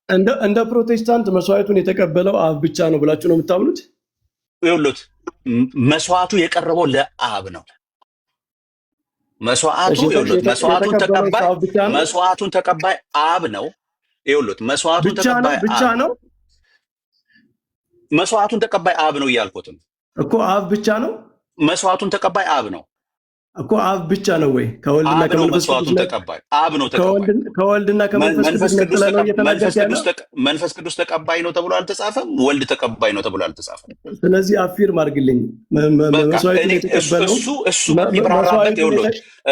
እንደ ፕሮቴስታንት መስዋዕቱን የተቀበለው አብ ብቻ ነው ብላችሁ ነው የምታምኑት? ይኸውልህ መስዋዕቱ የቀረበው ለአብ ነው። መስዋዕቱ ይኸውልህ መስዋዕቱን ተቀባይ አብ ነው። ይኸውልህ መስዋዕቱን ተቀባይ ብቻ ነው። መስዋዕቱን ተቀባይ አብ ነው እያልኩትም እኮ አብ ብቻ ነው። መስዋዕቱን ተቀባይ አብ ነው እኮ አብ ብቻ ነው ወይ? ከወልድና ከመንፈስ ቅዱስ ተቀባይ አብ ነው። ተቀባይ ከወልድና ከመንፈስ ቅዱስ መንፈስ ቅዱስ ተቀባይ ነው ተብሎ አልተጻፈም። ወልድ ተቀባይ ነው ተብሎ አልተጻፈም። ስለዚህ አፊርም አድርግልኝ።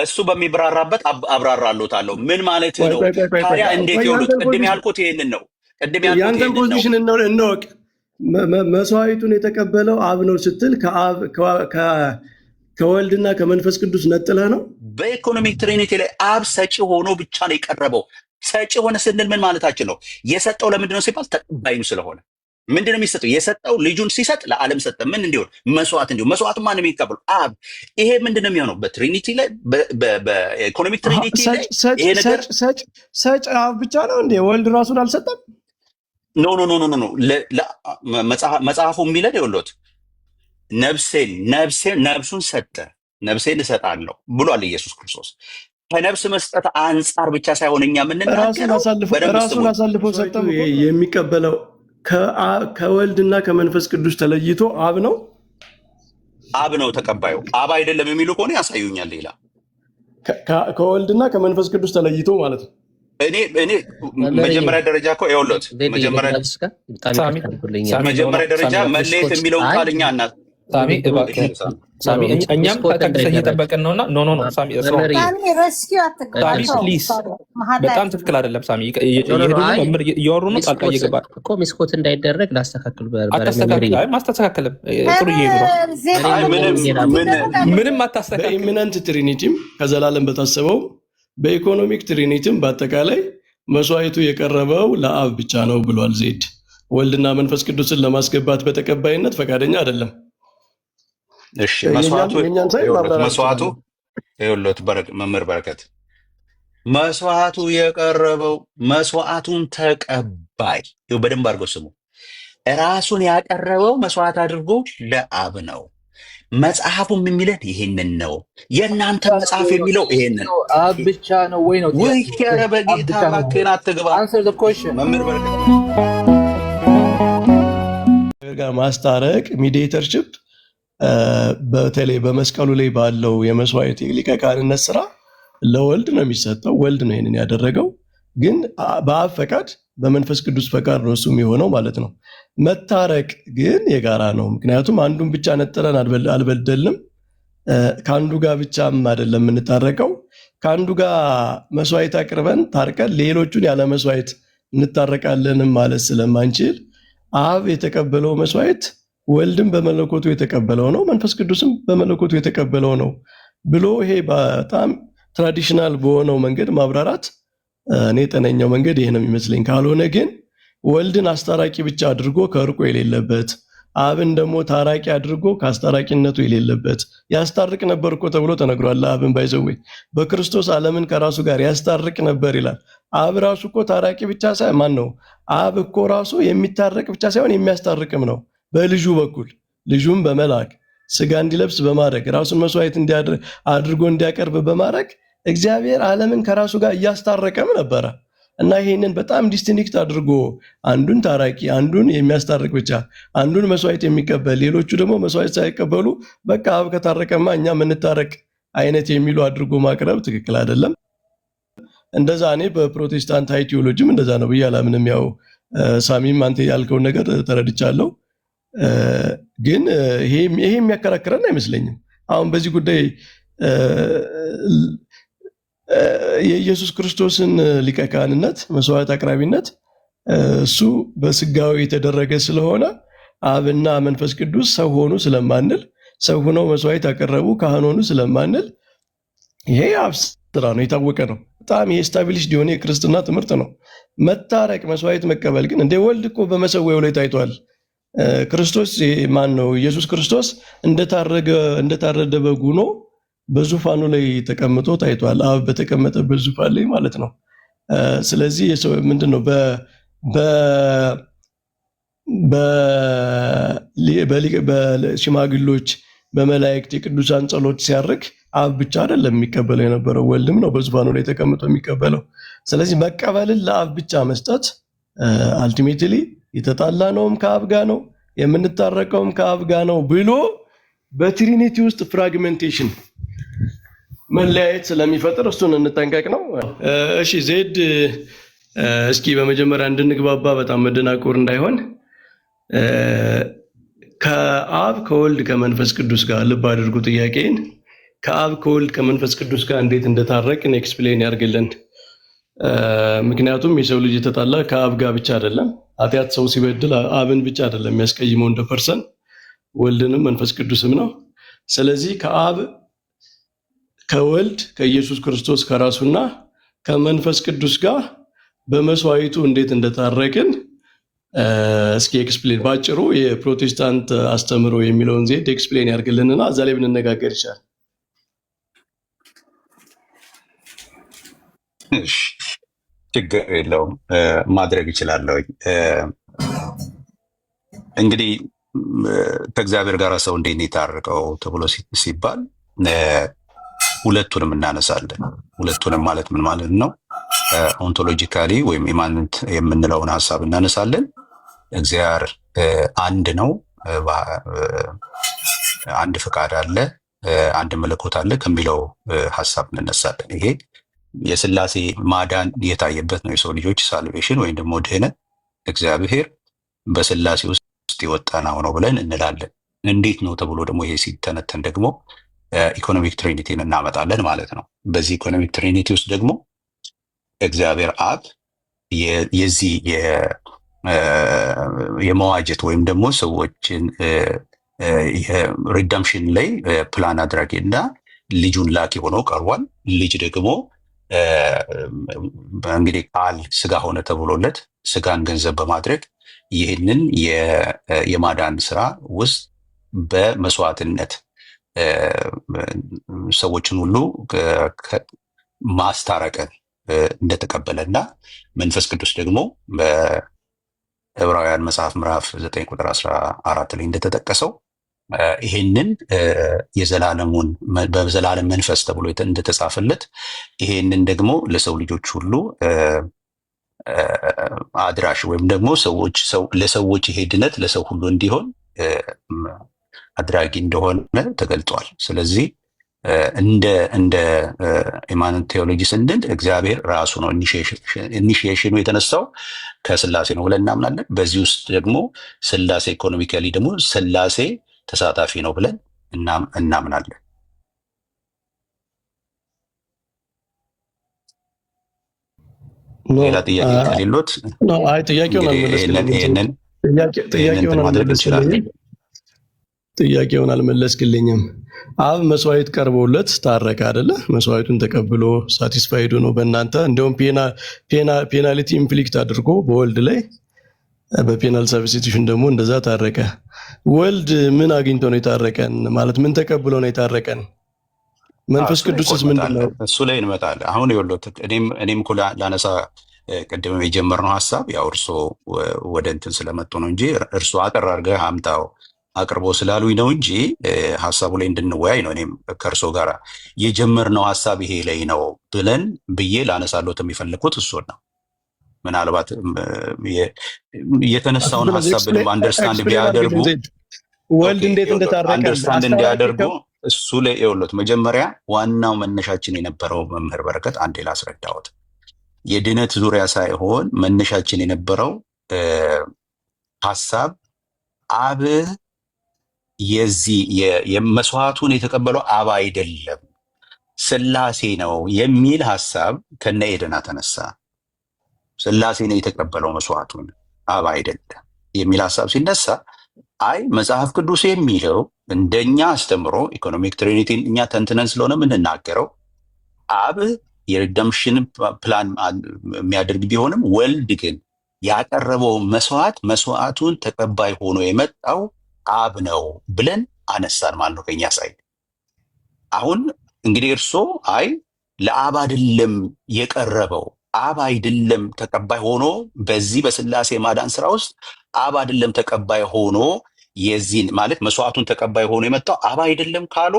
እሱ በሚብራራበት አብራራለታለሁ። ምን ማለት ነው ታዲያ? እንዴት ይሉት? ቅድም ያልኩት ይሄንን ነው። ያንተን ፖዚሽን እንወቅ። መስዋዕቱን የተቀበለው አብ ነው ስትል ከወልድና ከመንፈስ ቅዱስ ነጥለህ ነው። በኢኮኖሚክ ትሪኒቲ ላይ አብ ሰጪ ሆኖ ብቻ ነው የቀረበው። ሰጪ ሆነ ስንል ምን ማለታችን ነው? የሰጠው ለምንድን ነው ሲባል ተቀባይም ስለሆነ። ምንድን ነው የሚሰጠው? የሰጠው ልጁን ሲሰጥ ለዓለም ሰጠ። ምን እንዲሆን? መስዋዕት እንዲሆን። መስዋዕቱ ማን ነው የሚቀበለው? አብ። ይሄ ምንድን ነው የሚሆነው? በትሪኒቲ ላይ በኢኮኖሚክ ትሪኒቲ ላይ ይሄ ነገር ሰጭ አብ ብቻ ነው እንዴ? ወልድ ራሱን አልሰጠም? ኖ መጽሐፉ የሚለን ይኸውልዎት ነፍሱን ሰጠ፣ ነፍሴን እሰጣለሁ ብሏል ኢየሱስ ክርስቶስ። ከነፍስ መስጠት አንጻር ብቻ ሳይሆን እኛ ራሱን አሳልፎ ሰጠ። የሚቀበለው ከወልድና ከመንፈስ ቅዱስ ተለይቶ አብ ነው። አብ ነው ተቀባዩ። አብ አይደለም የሚሉ ከሆነ ያሳዩኛል። ሌላ ከወልድና ከመንፈስ ቅዱስ ተለይቶ ማለት ነው። እኔ መጀመሪያ ደረጃ እኮ ይኸውልዎት መጀመሪያ ደረጃ መለየት የሚለውን ቃል እኛ እና ሳሚ እኛም ተቀድሰን እየጠበቅን ነውና ኖ ሳሚ ፕሊዝ በጣም ትክክል አይደለም። ሳሚ እየወሩ ነው፣ ጣልቃ እየገባ እኮ ሚስኮት እንዳይደረግ ላስተካክል። ማስተካከልም ጥሩ እየሄዱ ነው። ምንም አታስተካክል። በኢሚነንት ትሪኒቲም ከዘላለም በታሰበው በኢኮኖሚክ ትሪኒቲም በአጠቃላይ መስዋዕቱ የቀረበው ለአብ ብቻ ነው ብሏል ዜድ። ወልድና መንፈስ ቅዱስን ለማስገባት በተቀባይነት ፈቃደኛ አይደለም። እሺ መስዋዕቱ ይኸውልዎት መምህር በረከት መስዋዕቱ የቀረበው መስዋዕቱን ተቀባይ በደንብ አድርገው ስሙ። ራሱን ያቀረበው መስዋዕት አድርጎ ለአብ ነው። መጽሐፉም የሚለን ይሄንን ነው። የእናንተ መጽሐፍ የሚለው ይሄንን አብ ብቻ ነው ወይ ነው? ወይ ኧረ በጌታ እባክህን አትግባ። መምህር በረከት ጋር ማስታረቅ ሚዲዬተርሺፕ በተለይ በመስቀሉ ላይ ባለው የመስዋዕት የሊቀ ካህንነት ስራ ለወልድ ነው የሚሰጠው። ወልድ ነው ይሄንን ያደረገው። ግን በአብ ፈቃድ በመንፈስ ቅዱስ ፈቃድ ነው እሱም የሆነው ማለት ነው። መታረቅ ግን የጋራ ነው። ምክንያቱም አንዱን ብቻ ነጥለን አልበደልንም። ከአንዱ ጋር ብቻም አይደለም የምንታረቀው። ከአንዱ ጋር መስዋዕት አቅርበን ታርቀን ሌሎቹን ያለ መስዋዕት እንታረቃለንም ማለት ስለማንችል አብ የተቀበለው መስዋዕት ወልድም በመለኮቱ የተቀበለው ነው፣ መንፈስ ቅዱስም በመለኮቱ የተቀበለው ነው ብሎ ይሄ በጣም ትራዲሽናል በሆነው መንገድ ማብራራት እኔ ጠነኛው መንገድ ይሄ ነው የሚመስለኝ። ካልሆነ ግን ወልድን አስታራቂ ብቻ አድርጎ ከእርቁ የሌለበት፣ አብን ደግሞ ታራቂ አድርጎ ከአስታራቂነቱ የሌለበት ያስታርቅ ነበር እኮ ተብሎ ተነግሯል። አብን ባይዘወይ በክርስቶስ ዓለምን ከራሱ ጋር ያስታርቅ ነበር ይላል። አብ ራሱ እኮ ታራቂ ብቻ ሳይሆን ማን ነው? አብ እኮ ራሱ የሚታረቅ ብቻ ሳይሆን የሚያስታርቅም ነው። በልጁ በኩል ልጁም በመላክ ስጋ እንዲለብስ በማድረግ ራሱን መስዋዕት አድርጎ እንዲያቀርብ በማድረግ እግዚአብሔር ዓለምን ከራሱ ጋር እያስታረቀም ነበረ እና ይሄንን በጣም ዲስቲንክት አድርጎ አንዱን ታራቂ፣ አንዱን የሚያስታርቅ ብቻ፣ አንዱን መስዋዕት የሚቀበል ሌሎቹ ደግሞ መስዋዕት ሳይቀበሉ በቃ አብ ከታረቀማ እኛ የምንታረቅ አይነት የሚሉ አድርጎ ማቅረብ ትክክል አይደለም። እንደዛ እኔ በፕሮቴስታንት ሃይ ቲዮሎጂም እንደዛ ነው ብዬ አላምንም። ያው ሳሚም አንተ ያልከውን ነገር ተረድቻለሁ። ግን ይሄ የሚያከራክረን አይመስለኝም። አሁን በዚህ ጉዳይ የኢየሱስ ክርስቶስን ሊቀ ካህንነት መስዋዕት አቅራቢነት እሱ በስጋዊ የተደረገ ስለሆነ አብና መንፈስ ቅዱስ ሰው ሆኑ ስለማንል፣ ሰው ሆነው መስዋዕት ያቀረቡ ካህን ሆኑ ስለማንል ይሄ አብ ስራ ነው፣ የታወቀ ነው። በጣም ይሄ ስታቢሊሽድ የሆነ የክርስትና ትምህርት ነው። መታረቅ መስዋዕት መቀበል ግን እንደ ወልድ እኮ በመሰዊያው ላይ ታይቷል። ክርስቶስ ማን ነው? ኢየሱስ ክርስቶስ እንደታረደ በግ ሆኖ በዙፋኑ ላይ ተቀምጦ ታይቷል። አብ በተቀመጠበት ዙፋን ላይ ማለት ነው። ስለዚህ ምንድነው በሽማግሎች በመላእክት የቅዱሳን ጸሎት ሲያርግ አብ ብቻ አይደለም የሚቀበለው የነበረው፣ ወልድም ነው በዙፋኑ ላይ ተቀምጦ የሚቀበለው። ስለዚህ መቀበልን ለአብ ብቻ መስጠት አልቲሜትሊ የተጣላነውም ከአብ ጋር ነው የምንታረቀውም ከአብ ጋር ነው ብሎ በትሪኒቲ ውስጥ ፍራግሜንቴሽን መለያየት ስለሚፈጥር እሱን እንጠንቀቅ ነው። እሺ ዜድ፣ እስኪ በመጀመሪያ እንድንግባባ በጣም መደናቆር እንዳይሆን ከአብ ከወልድ ከመንፈስ ቅዱስ ጋር ልብ አድርጉ ጥያቄን። ከአብ ከወልድ ከመንፈስ ቅዱስ ጋር እንዴት እንደታረቅን ኤክስፕሌን ያርግልን። ምክንያቱም የሰው ልጅ የተጣላ ከአብ ጋር ብቻ አይደለም። ኃጢአት ሰው ሲበድል አብን ብቻ አይደለም የሚያስቀይመው እንደ ፐርሰን፣ ወልድንም መንፈስ ቅዱስም ነው። ስለዚህ ከአብ ከወልድ ከኢየሱስ ክርስቶስ ከራሱና ከመንፈስ ቅዱስ ጋር በመስዋዕቱ እንዴት እንደታረቅን እስኪ ኤክስፕሌን ባጭሩ የፕሮቴስታንት አስተምሮ የሚለውን ዜድ ኤክስፕሌን ያርግልንና እዛ ላይ ብንነጋገር ይቻላል። ችግር የለውም፣ ማድረግ ይችላለሁ። እንግዲህ ከእግዚአብሔር ጋር ሰው እንዴት ነው የታረቀው ተብሎ ሲባል ሁለቱንም እናነሳለን። ሁለቱንም ማለት ምን ማለት ነው? ኦንቶሎጂካሊ ወይም ኢማንንት የምንለውን ሀሳብ እናነሳለን። እግዚአብሔር አንድ ነው፣ አንድ ፍቃድ አለ፣ አንድ መለኮት አለ ከሚለው ሀሳብ እንነሳለን። ይሄ የስላሴ ማዳን የታየበት ነው። የሰው ልጆች ሳልቬሽን ወይም ደግሞ ድህነት እግዚአብሔር በስላሴ ውስጥ የወጣ ነው ብለን እንላለን። እንዴት ነው ተብሎ ደግሞ ይሄ ሲተነተን ደግሞ ኢኮኖሚክ ትሪኒቲን እናመጣለን ማለት ነው። በዚህ ኢኮኖሚክ ትሪኒቲ ውስጥ ደግሞ እግዚአብሔር አብ የዚህ የመዋጀት ወይም ደግሞ ሰዎችን ሪደምፕሽን ላይ ፕላን አድራጊ እና ልጁን ላኪ ሆኖ ቀርቧል። ልጅ ደግሞ እንግዲህ ቃል ስጋ ሆነ ተብሎለት ስጋን ገንዘብ በማድረግ ይህንን የማዳን ስራ ውስጥ በመስዋዕትነት ሰዎችን ሁሉ ማስታረቅን እንደተቀበለና መንፈስ ቅዱስ ደግሞ በዕብራውያን መጽሐፍ ምዕራፍ 9 ቁጥር 14 ላይ እንደተጠቀሰው ይሄንን የዘላለሙን በዘላለም መንፈስ ተብሎ እንደተጻፈለት ይሄንን ደግሞ ለሰው ልጆች ሁሉ አድራሽ ወይም ደግሞ ለሰዎች ይሄ ድነት ለሰው ሁሉ እንዲሆን አድራጊ እንደሆነ ተገልጧል። ስለዚህ እንደ ኢማኑንት ቴዎሎጂ ስንል እግዚአብሔር ራሱ ነው ኢኒሺዬሽኑ የተነሳው ከስላሴ ነው ብለን እናምናለን። በዚህ ውስጥ ደግሞ ስላሴ ኢኮኖሚካሊ ደግሞ ስላሴ ተሳታፊ ነው ብለን እናምናለን። ሌላ ጥያቄ ከሌሎት ጥያቄውን አልመለስክልኝም። አብ መስዋዕት ቀርቦለት ታረቀ አይደለ? መስዋዕቱን ተቀብሎ ሳቲስፋይዱ ነው በእናንተ እንደውም ፔናልቲ ኢንፍሊክት አድርጎ በወልድ ላይ በፔናል ሰብስቲቱሽን ደግሞ እንደዛ ታረቀ። ወልድ ምን አግኝቶ ነው የታረቀን? ማለት ምን ተቀብሎ ነው የታረቀን? መንፈስ ቅዱስስ ምንድን ነው? እሱ ላይ እንመጣለን። አሁን ይኸውልህ እኔም እኮ ላነሳ ቅድም የጀመርነው ሀሳብ ያው እርሶ ወደ እንትን ስለመጡ ነው እንጂ እርሶ አጠር አድርገህ አምጣው አቅርቦ ስላሉኝ ነው እንጂ ሀሳቡ ላይ እንድንወያይ ነው። እኔም ከእርሶ ጋር የጀመርነው ሀሳብ ይሄ ላይ ነው ብዬ ላነሳሎት የሚፈልጉት እሱን ነው። ምናልባት የተነሳውን ሀሳብ ብንም አንደርስታንድ ቢያደርጉ ወልድ እንዴት እንደታረቀ አንደርስታንድ እንዲያደርጉ እሱ ላይ ይኸውልዎት መጀመሪያ ዋናው መነሻችን የነበረው መምህር በረከት አንዴ ላስረዳዎት። የድነት ዙሪያ ሳይሆን መነሻችን የነበረው ሀሳብ አብ የዚህ የመስዋዕቱን የተቀበለው አብ አይደለም ስላሴ ነው የሚል ሀሳብ ከነ ኤደና ተነሳ። ስላሴ ነው የተቀበለው መስዋዕቱን አብ አይደለም የሚል ሀሳብ ሲነሳ አይ መጽሐፍ ቅዱስ የሚለው እንደኛ አስተምሮ ኢኮኖሚክ ትሪኒቲን እኛ ተንትነን ስለሆነ የምንናገረው አብ የሪደምፕሽን ፕላን የሚያደርግ ቢሆንም ወልድ ግን ያቀረበው መስዋዕቱን ተቀባይ ሆኖ የመጣው አብ ነው ብለን አነሳን ማለት ነው ከኛ ሳይድ። አሁን እንግዲህ እርሶ አይ ለአብ አይደለም የቀረበው አብ አይደለም ተቀባይ ሆኖ በዚህ በስላሴ ማዳን ስራ ውስጥ አብ አይደለም ተቀባይ ሆኖ የዚህን ማለት መስዋዕቱን ተቀባይ ሆኖ የመጣው አብ አይደለም ካሉ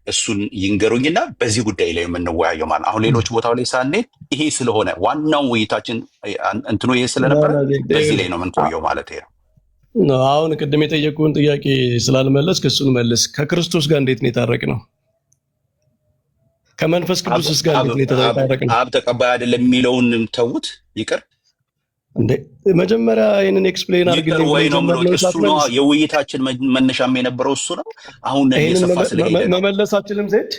እሱን ይንገሩኝና በዚህ ጉዳይ ላይ የምንወያየው ማለት አሁን ሌሎች ቦታው ላይ ሳንሄድ ይሄ ስለሆነ ዋናው ውይይታችን እንትኑ ይሄ ስለነበረ በዚህ ላይ ነው የምንቆየው ማለት ነው። አሁን ቅድም የጠየቁን ጥያቄ ስላልመለስክ እሱን መልስ። ከክርስቶስ ጋር እንዴት ነው የታረቅነው? ከመንፈስ ቅዱስ ጋር እንዴት ነው የታረቅነው? አብ ተቀባይ አይደለም የሚለውን ተውት፣ ይቅር እንዴ መጀመሪያ ይሄንን ኤክስፕሌን አድርግልኝ ወይ ነው እሱ ነው የውይይታችን መነሻም የነበረው እሱ ነው። አሁን የሰፋ ስለሄደ መመለሳችንም ዜድ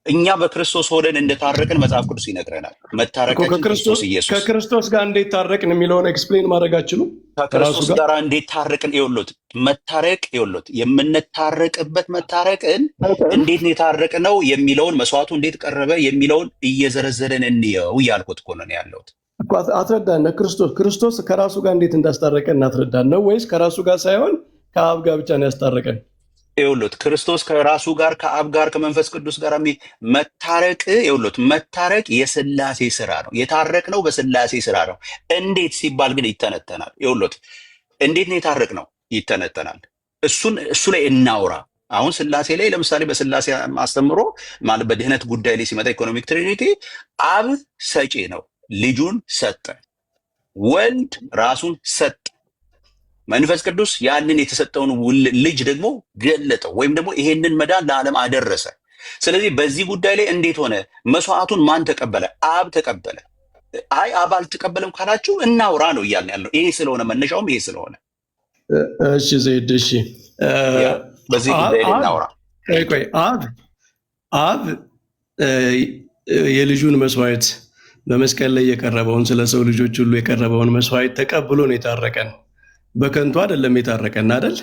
እኛ በክርስቶስ ሆነን እንደታረቅን መጽሐፍ ቅዱስ ይነግረናል። መታረቃችን ክርስቶስ ኢየሱስ ከክርስቶስ ጋር እንዴት ታረቅን የሚለውን ኤክስፕሌን ማድረጋችሁ ከክርስቶስ ጋር እንዴት ታረቅን ይወሉት መታረቅ ይወሉት የምንታረቅበት መታረቅን እንዴት ነው የታረቅነው የሚለውን መስዋዕቱ እንዴት ቀረበ የሚለውን እየዘረዘረን እንየው ያልኩት እኮ ነው ያለሁት። አትረዳን። ክርስቶስ ከራሱ ጋር እንዴት እንዳስታረቀን እናትረዳን ነው ወይስ ከራሱ ጋር ሳይሆን ከአብ ጋር ብቻ ነው ያስታረቀን? ይኸውልህ ክርስቶስ ከራሱ ጋር ከአብ ጋር ከመንፈስ ቅዱስ ጋር መታረቅ ይኸውልህ መታረቅ የስላሴ ስራ ነው። የታረቅነው በስላሴ ስራ ነው። እንዴት ሲባል ግን ይተነተናል። ይኸውልህ እንዴት ነው የታረቅነው ይተነተናል። እሱ ላይ እናውራ። አሁን ስላሴ ላይ ለምሳሌ በስላሴ አስተምሮ ማለት በድህነት ጉዳይ ላይ ሲመጣ ኢኮኖሚክ ትሪኒቲ አብ ሰጪ ነው፣ ልጁን ሰጠ፣ ወልድ ራሱን ሰጠ፣ መንፈስ ቅዱስ ያንን የተሰጠውን ልጅ ደግሞ ገለጠው ወይም ደግሞ ይሄንን መዳን ለዓለም አደረሰ። ስለዚህ በዚህ ጉዳይ ላይ እንዴት ሆነ? መስዋዕቱን ማን ተቀበለ? አብ ተቀበለ። አይ አብ አልተቀበለም ካላችሁ እናውራ ነው እያልን ያለው። ይሄ ስለሆነ መነሻውም ይሄ ስለሆነ እሺ ዘይድ እሺ በዚህ ጉዳይ ላይ እናውራ። ቆይ አብ የልጁን መስዋዕት በመስቀል ላይ የቀረበውን ስለ ሰው ልጆች ሁሉ የቀረበውን መስዋዕት ተቀብሎ ነው የታረቀን። በከንቱ አይደለም የታረቀን አይደል?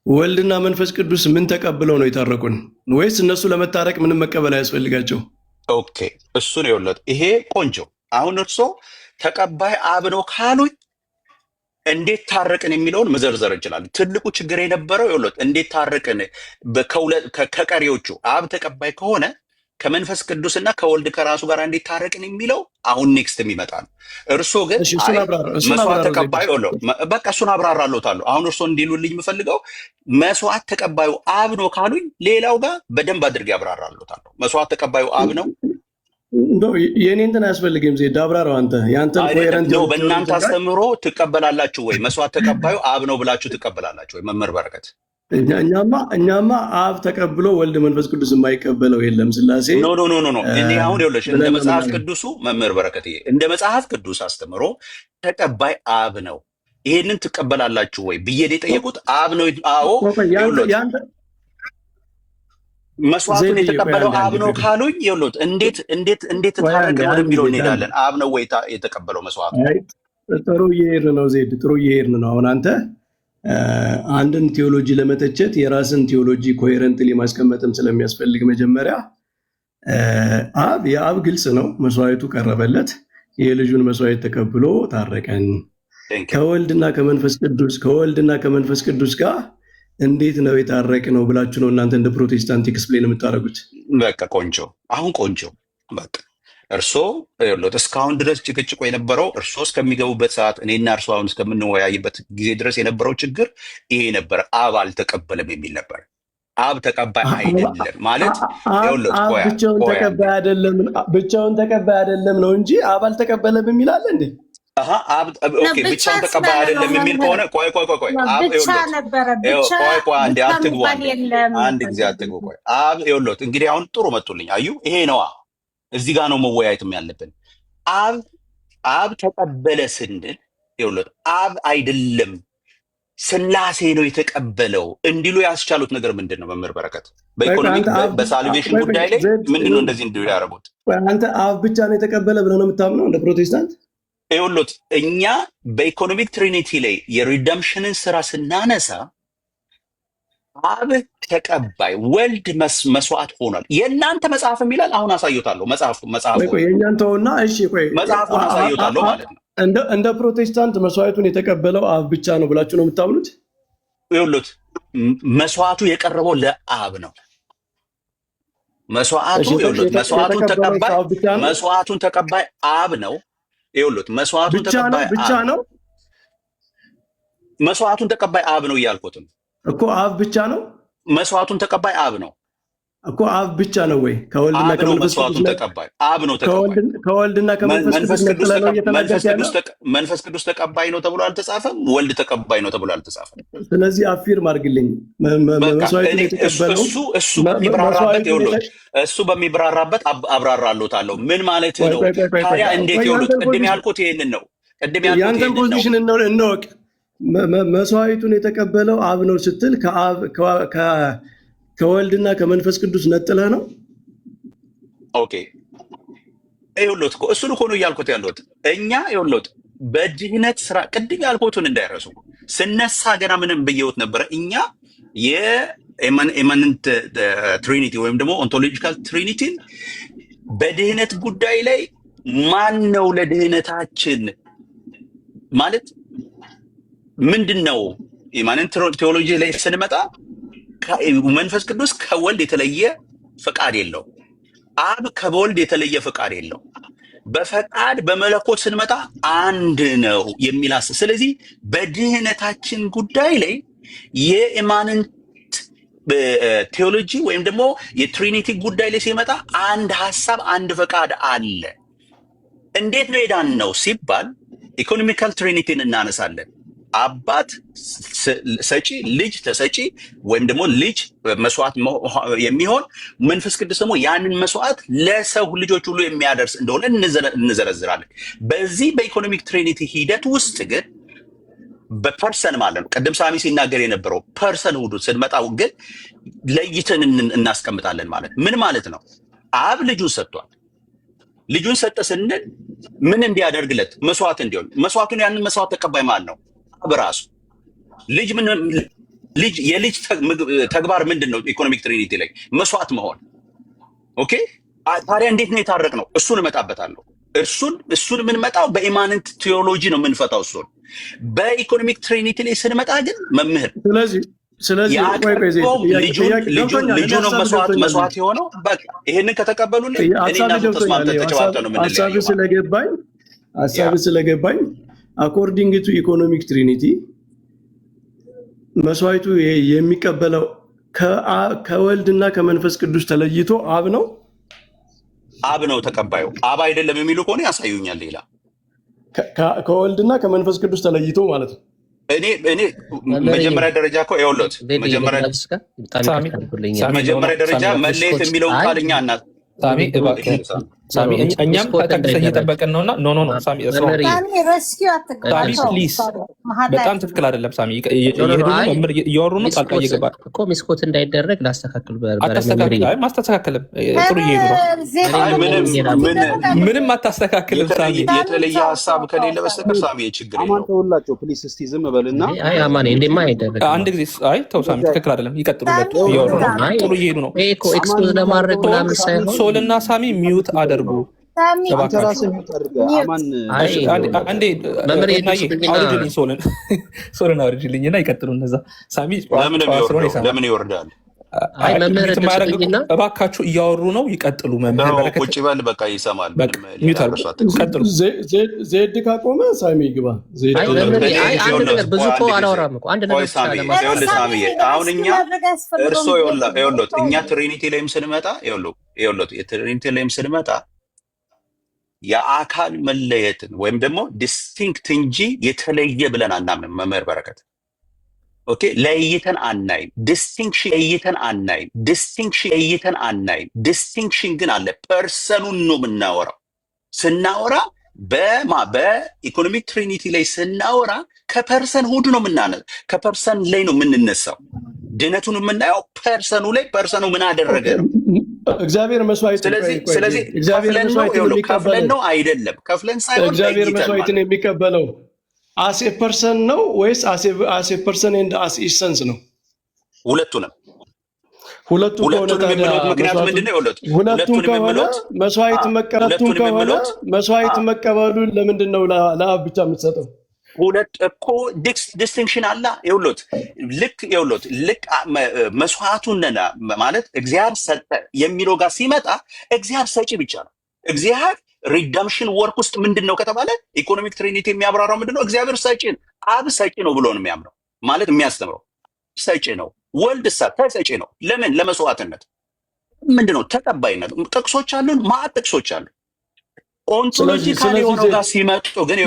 ወልድና መንፈስ ቅዱስ ምን ተቀብለው ነው የታረቁን? ወይስ እነሱ ለመታረቅ ምንም መቀበል አያስፈልጋቸው? ኦኬ እሱ ነው የወለድ። ይሄ ቆንጆ። አሁን እርሶ ተቀባይ አብ ነው ካሉኝ እንዴት ታረቅን የሚለውን መዘርዘር እንችላለን። ትልቁ ችግር የነበረው የወለድ እንዴት ታረቅን ከቀሪዎቹ አብ ተቀባይ ከሆነ ከመንፈስ ቅዱስና ከወልድ ከራሱ ጋር እንዴት ታረቅን የሚለው አሁን ኔክስት የሚመጣ ነው። እርሶ ግን መስዋዕት ተቀባዩ በቃ እሱን አብራራለታለሁ። አሁን እርሶ እንዲሉልኝ የምፈልገው መስዋዕት ተቀባዩ አብ ነው ካሉኝ ሌላው ጋር በደንብ አድርጌ አብራራለታለሁ። መስዋዕት ተቀባዩ አብ ነው። የኔ እንትን አያስፈልግም። ዜድ አብራራው አንተ ያንተን ኮሄረንት ነው። በእናንተ አስተምሮ ትቀበላላችሁ ወይ? መስዋዕት ተቀባዩ አብ ነው ብላችሁ ትቀበላላችሁ ወይ? መምህር በረከት እኛማ አብ ተቀብሎ ወልድ መንፈስ ቅዱስ የማይቀበለው የለም። ስላሴ ኖ እኔ አሁን ይኸውልሽ እንደ መጽሐፍ ቅዱሱ መምህር በረከት እንደ መጽሐፍ ቅዱስ አስተምሮ ተቀባይ አብ ነው። ይሄንን ትቀበላላችሁ ወይ ብዬ የጠየቁት አብ ነው። አዎ መስዋዕቱን የተቀበለው አብ ነው ካሉኝ ይኸውልህ እንዴት ታረቀ ወደሚለው እንሄዳለን። አብ ነው ወይ የተቀበለው መስዋዕቱ? ጥሩ እየሄድን ነው ዜድ፣ ጥሩ እየሄድን ነው። አሁን አንተ አንድን ቴዎሎጂ ለመተቸት የራስን ቴዎሎጂ ኮሄረንትሊ ማስቀመጥም ስለሚያስፈልግ መጀመሪያ የአብ ግልጽ ነው፣ መስዋዕቱ ቀረበለት፣ የልጁን መስዋዕት ተቀብሎ ታረቀን። ከወልድና ከመንፈስ ቅዱስ ጋር እንዴት ነው የታረቅ ነው ብላችሁ ነው እናንተ እንደ ፕሮቴስታንት ኤክስፕሌን የምታደርጉት? በቃ ቆንጆ። አሁን ቆንጆ በቃ እርሶ እስካሁን ድረስ ጭቅጭቆ የነበረው እርሶ እስከሚገቡበት ሰዓት እኔና እርሶ አሁን እስከምንወያይበት ጊዜ ድረስ የነበረው ችግር ይሄ ነበር። አብ አልተቀበለም የሚል ነበር። አብ ተቀባይ አይደለም ማለት ብቻውን ተቀባይ አይደለም ነው እንጂ አብ አልተቀበለም የሚል አለ እንዴ? ብቻውን ተቀባይ አይደለም የሚል ከሆነ ቆይ አንድ ጊዜ አትግቡ። ቆይ አብ ይኸውልዎት እንግዲህ አሁን ጥሩ መጡልኝ። አዩ ይሄ ነዋ። እዚህ ጋር ነው መወያየትም ያለብን። አብ ተቀበለ ስንል ይኸውልህ አብ አይደለም ስላሴ ነው የተቀበለው እንዲሉ ያስቻሉት ነገር ምንድን ነው? መምህር በረከት በኢኮኖሚክ በሳልቬሽን ጉዳይ ላይ ምንድን ነው እንደዚህ እንዲሉ ያደረጉት? አንተ አብ ብቻ ነው የተቀበለ ብለህ ነው የምታምነው እንደ ፕሮቴስታንት? ይኸውልህ እኛ በኢኮኖሚክ ትሪኒቲ ላይ የሪደምሽንን ስራ ስናነሳ አብ ተቀባይ ወልድ መስዋዕት ሆኗል። የእናንተ መጽሐፍ የሚላል አሁን አሳዩታለሁ። መጽሐፉን አሳዩታለሁ ማለት ነው። እንደ ፕሮቴስታንት መስዋዕቱን የተቀበለው አብ ብቻ ነው ብላችሁ ነው የምታምኑት? ይኸውልህ መስዋዕቱ የቀረበው ለአብ ነው። መስዋዕቱ እሺ ይኸውልህ፣ የተቀበለው አብ ብቻ ነው መስዋዕቱን ተቀባይ አብ ነው። ይኸውልህ መስዋዕቱን ተቀባይ ብቻ ነው መስዋዕቱን ተቀባይ አብ ነው እያልኩት ነው እኮ። አብ ብቻ ነው መስዋዕቱን ተቀባይ አብ ነው እኮ። አብ ብቻ ነው ወይ? ከወልድና ከመንፈስ ቅዱስ ተቀባይ አብ ነው ተቀባይ። ከወልድና ከመንፈስ ቅዱስ ነው እየተናገረ ያለው። መንፈስ ቅዱስ ተቀባይ ነው ተብሎ አልተጻፈም። ወልድ ተቀባይ ነው ተብሎ አልተጻፈም። ስለዚህ አፊርም አድርግልኝ። መስዋዕቱን የተቀበለው እሱ በሚብራራበት አብራራለታለሁ። ምን ማለት ነው ታዲያ? እንዴት ይሉት? ቅድም ያልኩት ይሄንን ነው። ያንተን ፖዚሽን እንወቅ። መስዋዕቱን የተቀበለው አብ ነው ስትል ከወልድና ከመንፈስ ቅዱስ ነጥለህ ነው። ኦኬ ይኸውልህ እኮ እሱን እኮ ነው እያልኩት ያለሁት። እኛ ይኸውልህ በድህነት ስራ ቅድም ያልኩትን እንዳይረሱ ስነሳ ገና ምንም ብየውት ነበረ። እኛ የኢማነንት ትሪኒቲ ወይም ደግሞ ኦንቶሎጂካል ትሪኒቲን በድህነት ጉዳይ ላይ ማን ነው ለድህነታችን ማለት ምንድን ነው? ኢማነንት ቴዎሎጂ ላይ ስንመጣ መንፈስ ቅዱስ ከወልድ የተለየ ፈቃድ የለው። አብ ከወልድ የተለየ ፈቃድ የለው። በፈቃድ በመለኮት ስንመጣ አንድ ነው የሚል ስለዚህ በድህነታችን ጉዳይ ላይ የኢማነንት ቴዎሎጂ ወይም ደግሞ የትሪኒቲ ጉዳይ ላይ ሲመጣ አንድ ሀሳብ፣ አንድ ፈቃድ አለ። እንዴት ነው የዳን ነው ሲባል ኢኮኖሚካል ትሪኒቲን እናነሳለን። አባት ሰጪ፣ ልጅ ተሰጪ ወይም ደግሞ ልጅ መስዋዕት የሚሆን መንፈስ ቅዱስ ደግሞ ያንን መስዋዕት ለሰው ልጆች ሁሉ የሚያደርስ እንደሆነ እንዘረዝራለን። በዚህ በኢኮኖሚክ ትሪኒቲ ሂደት ውስጥ ግን በፐርሰን ማለት ነው ቅድም ሳሚ ሲናገር የነበረው ፐርሰን ሁሉ ስንመጣው ግን ለይተን እናስቀምጣለን። ማለት ምን ማለት ነው? አብ ልጁን ሰጥቷል። ልጁን ሰጠ ስንል ምን እንዲያደርግለት? መስዋዕት እንዲሆን። መስዋዕቱን ያንን መስዋዕት ተቀባይ ማለት ነው በራሱ ልጅ የልጅ ተግባር ምንድን ነው? ኢኮኖሚክ ትሪኒቲ ላይ መስዋዕት መሆን። ኦኬ ታዲያ እንዴት ነው የታረቅ ነው? እሱን እመጣበታለሁ። እሱን የምንመጣው በኢማነንት ቴዎሎጂ ነው የምንፈታው። እሱን በኢኮኖሚክ ትሪኒቲ ላይ ስንመጣ ግን መምህር ልጁ ነው መስዋዕት የሆነው። በቃ ይሄንን ከተቀበሉልን እኔና ተስማምተን ተጨባብጠን ነው የምንለየው። ሀሳብ ስለገባኝ አኮርዲንግ ቱ ኢኮኖሚክ ትሪኒቲ መስዋዕቱ የሚቀበለው ከወልድና ከመንፈስ ቅዱስ ተለይቶ አብ ነው። አብ ነው ተቀባዩ። አብ አይደለም የሚሉ ከሆነ ያሳዩኛል። ሌላ ከወልድና ከመንፈስ ቅዱስ ተለይቶ ማለት ነው። እኔ መጀመሪያ ደረጃ እኮ ይኸውልህ መጀመሪያ ደረጃ መለየት የሚለውን ቃልኛ እና ሳሚ እኛም ተቀድሰን እየጠበቅን ነውና ኖ ሳሚ ፕሊዝ በጣም ትክክል አይደለም። ሳሚ እያወሩ ነው። ጣልቃ እየገባ እኮ ሚስኮት እንዳይደረግ ላስተካክል። ማስተካከልም ጥሩ እየሄዱ ነው። ምንም አታስተካክልም። ሳሚ የተለየ ሀሳብ ከሌለ በስተቀር ሳሚ ችግር የለውም። ተውላቸው ፕሊዝ። እስቲ ዝም በልና አማኔ እንደማ አይደረግ አንድ ጊዜ ተው ሳሚ ትክክል አይደለም። ይቀጥሉ። እያወሩ ነው። ጥሩ እየሄዱ ነው። እኮ ኤክስፖዝ ለማድረግ ምናምን ሳይሆን ሶልና ሳሚ ሚዩት አደርጉ። ሶልን አውርጅልኝ እና ይቀጥሉ እነዛ። ሳሚ ለምን ይወርዳል? እባካችሁ እያወሩ ነው። ይቀጥሉ። መምህር በረከት ቁጭ በል በቃ ይሰማል። ቀጥሉ። ዜድ ካቆመ ሳሚ ግባ። ብዙ እኮ አላወራም እኮ አንድ ነገር አሁን እኛ ትሪኒቲ ላይም ስንመጣ የትሪኒቲ ላይም ስንመጣ የአካል መለየትን ወይም ደግሞ ዲስቲንክት እንጂ የተለየ ብለን አናምንም። መምህር በረከት ኦኬ፣ ለይተን አናይም። ዲስቲንክሽን ለይተን አናይም። ዲስቲንክሽን ግን አለ። ፐርሰኑን ነው የምናወራው። ስናወራ በኢኮኖሚክ ትሪኒቲ ላይ ስናወራ ከፐርሰን ሁሉ ነው ከፐርሰን ላይ ነው የምንነሳው። ድነቱን የምናየው ፐርሰኑ ላይ ፐርሰኑ ምን አደረገ ነው። እግዚአብሔር መስዋዕት ስለዚህ ከፍለን ነው አይደለም፣ ከፍለን ሳይሆን እግዚአብሔር መስዋዕትን የሚቀበለው አሴ ፐርሰን ነው ወይስ አሴ ፐርሰን ኤንድ አስ ኢሰንስ ነው? ሁለቱንም የሚሉት ምክንያት ምንድነው? ሁለቱም ከሆነ መስዋዕት መቀበሉ ለምንድን ነው ለአብ ብቻ የምትሰጠው? ሁለት እኮ ዲስቲንክሽን አለ። ይኸውልዎት ልክ መስዋዕቱን ማለት እግዚአብሔር ሰጠ የሚለው ጋር ሲመጣ እግዚአብሔር ሰጪ ብቻ ነው። እግዚአብሔር ሪደምሽን ወርክ ውስጥ ምንድን ነው ከተባለ ኢኮኖሚክ ትሪኒቲ የሚያብራራው ምንድን ነው? እግዚአብሔር ሰጪ አብ ሰጪ ነው ብሎ ነው የሚያምነው ማለት የሚያስተምረው ሰጪ ነው። ወልድ ተሰጪ ነው። ለምን? ለመስዋዕትነት ምንድን ነው ተቀባይነት። ጥቅሶች አሉን፣ ማዕት ጥቅሶች አሉ። ኦንቶሎጂካል የሆነው ጋር ሲመጡ ግን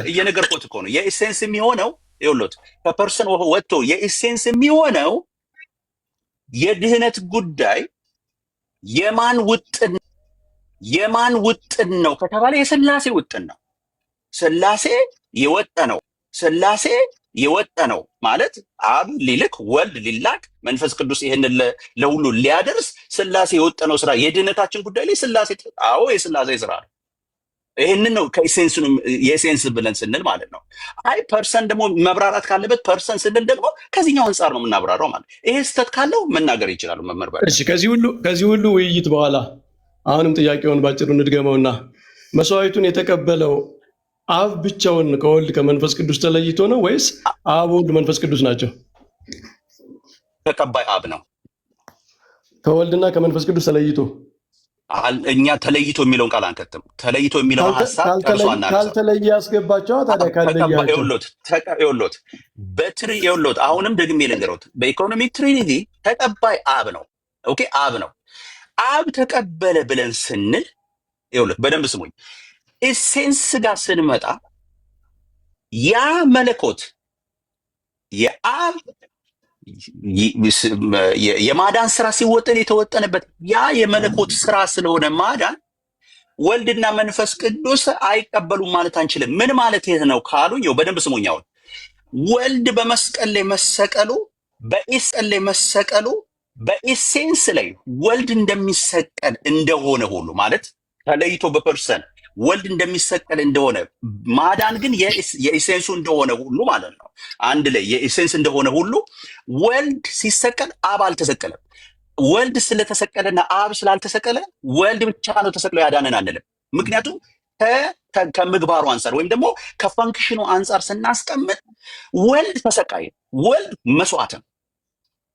እየነገርኩት እኮ ነው። የኢሴንስ የሚሆነው ይኸውልዎት ከፐርሰን ወጥቶ የኢሴንስ የሚሆነው የድህነት ጉዳይ የማን ውጥን ነው ከተባለ የሥላሴ ውጥን ነው። ሥላሴ የወጠ ነው ማለት አብ ሊልክ ወልድ ሊላክ መንፈስ ቅዱስ ይህንን ለሁሉ ሊያደርስ ሥላሴ የወጠነው ስራ የድህነታችን ጉዳይ ላይ ሥላሴ የሥላሴ ስራ ነው። ይህንን ነው የኢሴንስ ብለን ስንል ማለት ነው። አይ ፐርሰን ደግሞ መብራራት ካለበት ፐርሰን ስንል ደግሞ ከዚህኛው አንጻር ነው የምናብራራው ማለት። ይሄ ስህተት ካለው መናገር ይችላሉ መመርበር። እሺ ከዚህ ሁሉ ውይይት በኋላ አሁንም ጥያቄውን ባጭሩ እንድገመውና መስዋዕቱን የተቀበለው አብ ብቻውን ከወልድ ከመንፈስ ቅዱስ ተለይቶ ነው ወይስ አብ ወልድ መንፈስ ቅዱስ ናቸው? ተቀባይ አብ ነው። ከወልድና ከመንፈስ ቅዱስ ተለይቶ እኛ ተለይቶ የሚለውን ቃል አንከትም። ተለይቶ የሚለውን ሐሳብ ካልተለየ ያስገባቸው ታዲያ ካልተለያቸው ይኸውልዎት አሁንም ደግሜ ልንገርዎት በኢኮኖሚክ ትሪኒቲ ተቀባይ አብ ነው። ኦኬ አብ ነው። አብ ተቀበለ ብለን ስንል ይኸውልዎት በደንብ ስሙኝ። ኢሴንስ ጋር ስንመጣ ያ መለኮት የአብ የማዳን ስራ ሲወጠን የተወጠነበት ያ የመለኮት ስራ ስለሆነ ማዳን ወልድና መንፈስ ቅዱስ አይቀበሉም ማለት አንችልም። ምን ማለት ይሄ ነው ካሉኝ በደንብ ስሙኛውን ወልድ በመስቀል ላይ መሰቀሉ በኢሴንስ ላይ ወልድ እንደሚሰቀል እንደሆነ ሁሉ ማለት ተለይቶ በፐርሰን ወልድ እንደሚሰቀል እንደሆነ ማዳን ግን የኢሴንሱ እንደሆነ ሁሉ ማለት ነው። አንድ ላይ የኢሴንስ እንደሆነ ሁሉ ወልድ ሲሰቀል አብ አልተሰቀለም። ወልድ ስለተሰቀለና አብ ስላልተሰቀለ ወልድ ብቻ ነው ተሰቅሎ ያዳነን አንልም። ምክንያቱም ከምግባሩ አንጻር ወይም ደግሞ ከፈንክሽኑ አንጻር ስናስቀምጥ ወልድ ተሰቃይ፣ ወልድ መስዋዕት ነው።